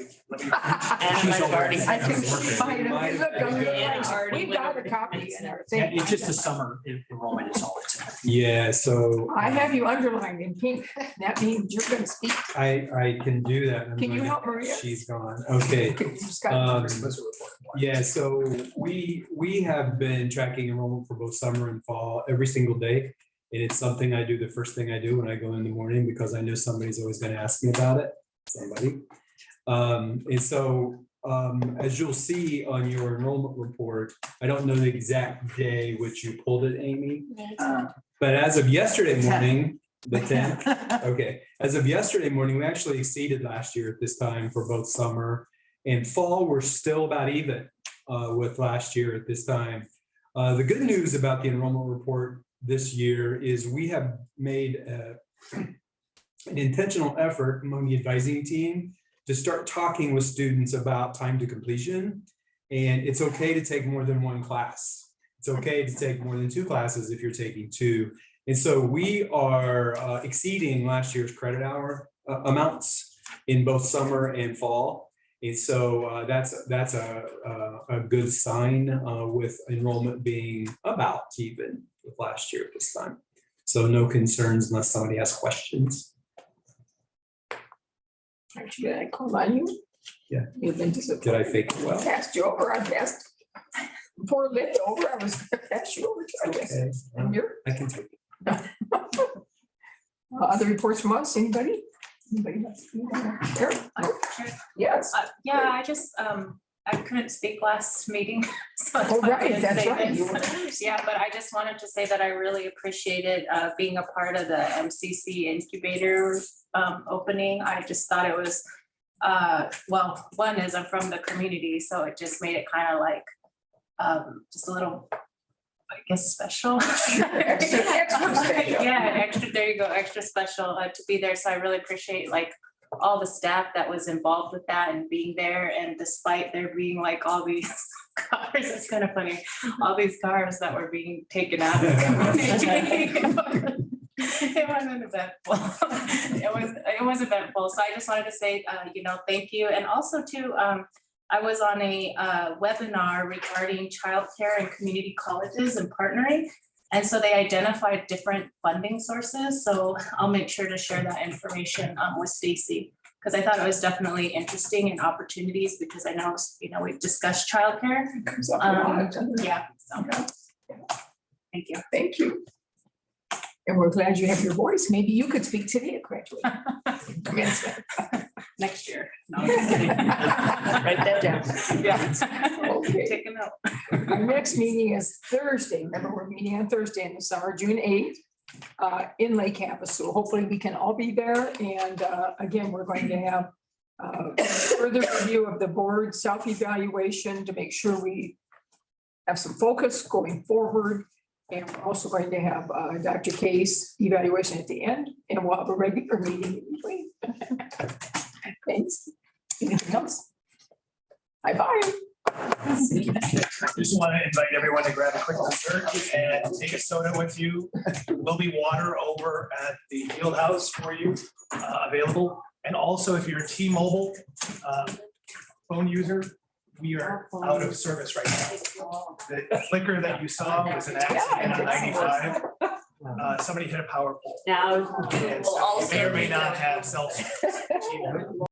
She's already. I think she might have. Might have Look, I'm been like, we got a copy in our thing. It's just a summer enrollment is all it's. Yeah, so I have you underlined in pink. That means you're going to speak. I can do that. I'm Can you going- help Maria? She's gone. Okay. You just got- Yeah, so we have been tracking enrollment for both summer and fall every single day. And it's something I do the first thing I do when I go in the morning, because I know somebody's always going to ask me about it. Somebody. And so as you'll see on your enrollment report, I don't know the exact day which you pulled it, Amy. But as of yesterday morning, the 10th, okay. As of yesterday morning, we actually exceeded last year at this time for both summer and fall. We're still about even with last year at this time. The good news about the enrollment report this year is we have made an intentional effort among the advising team to start talking with students about time to completion. And it's okay to take more than one class. It's okay to take more than 2 classes if you're taking 2. And so we are exceeding last year's credit hour amounts in both summer and fall. And so that's a good sign with enrollment being about even with last year at this time. So no concerns unless somebody has questions. Actually, I call on you. Yeah. You've been disappointed. Did I fake it well? Passed you over, I passed. Poor Linda over, I was gonna pass you over to, I guess. Okay. And you're, I can take it. other reports from us, anybody? Anybody else? Sure. Yes. Yeah, I just, I couldn't speak last meeting. So I Oh, wanted right, to that's say right. this. You were- Yeah, but I just wanted to say that I really appreciated being a part of the MCC incubator opening. I just thought it was, well, one is I'm from the community, so it just made it kind of like just a little, I guess, special. Extra special. Yeah, extra, there you go, extra special to be there. So I really appreciate like all the staff that was involved with that and being there. And despite there being like all these cars, it's kind of funny, all these cars that were being taken out of the community. It wasn't eventful. It was eventful. So I just wanted to say, thank you. And also too, I was on a webinar regarding childcare and community colleges and partnering. And so they identified different funding sources. So I'll make sure to share that information with Stacy, because I thought it was definitely interesting and opportunities, because I know, we've discussed childcare. Comes up a lot, doesn't it? Yeah, so thank you. Thank you. And we're glad you have your voice. Maybe you could speak today at graduation. Commencement. Next year. No, I'm just kidding. Write that down. Yeah. Okay. Take a note. Our next meeting is Thursday. Remember, we're meeting on Thursday in the summer, June 8th, in Lake Campus. So hopefully we can all be there. And again, we're going to have further review of the board self-evaluation to make sure we have some focus going forward. And we're also going to have Dr. K's evaluation at the end, and we'll have a regular meeting in between. Thanks. Anything else? Bye-bye. Just want to invite everyone to grab a quick dessert and take a soda with you. Will be water over at the field house for you available. And also, if you're a T-Mobile phone user, we are out of service right now. The flicker that you saw was an accident on 95. Somebody hit a power pole. Now, And so you may or may not have cell service.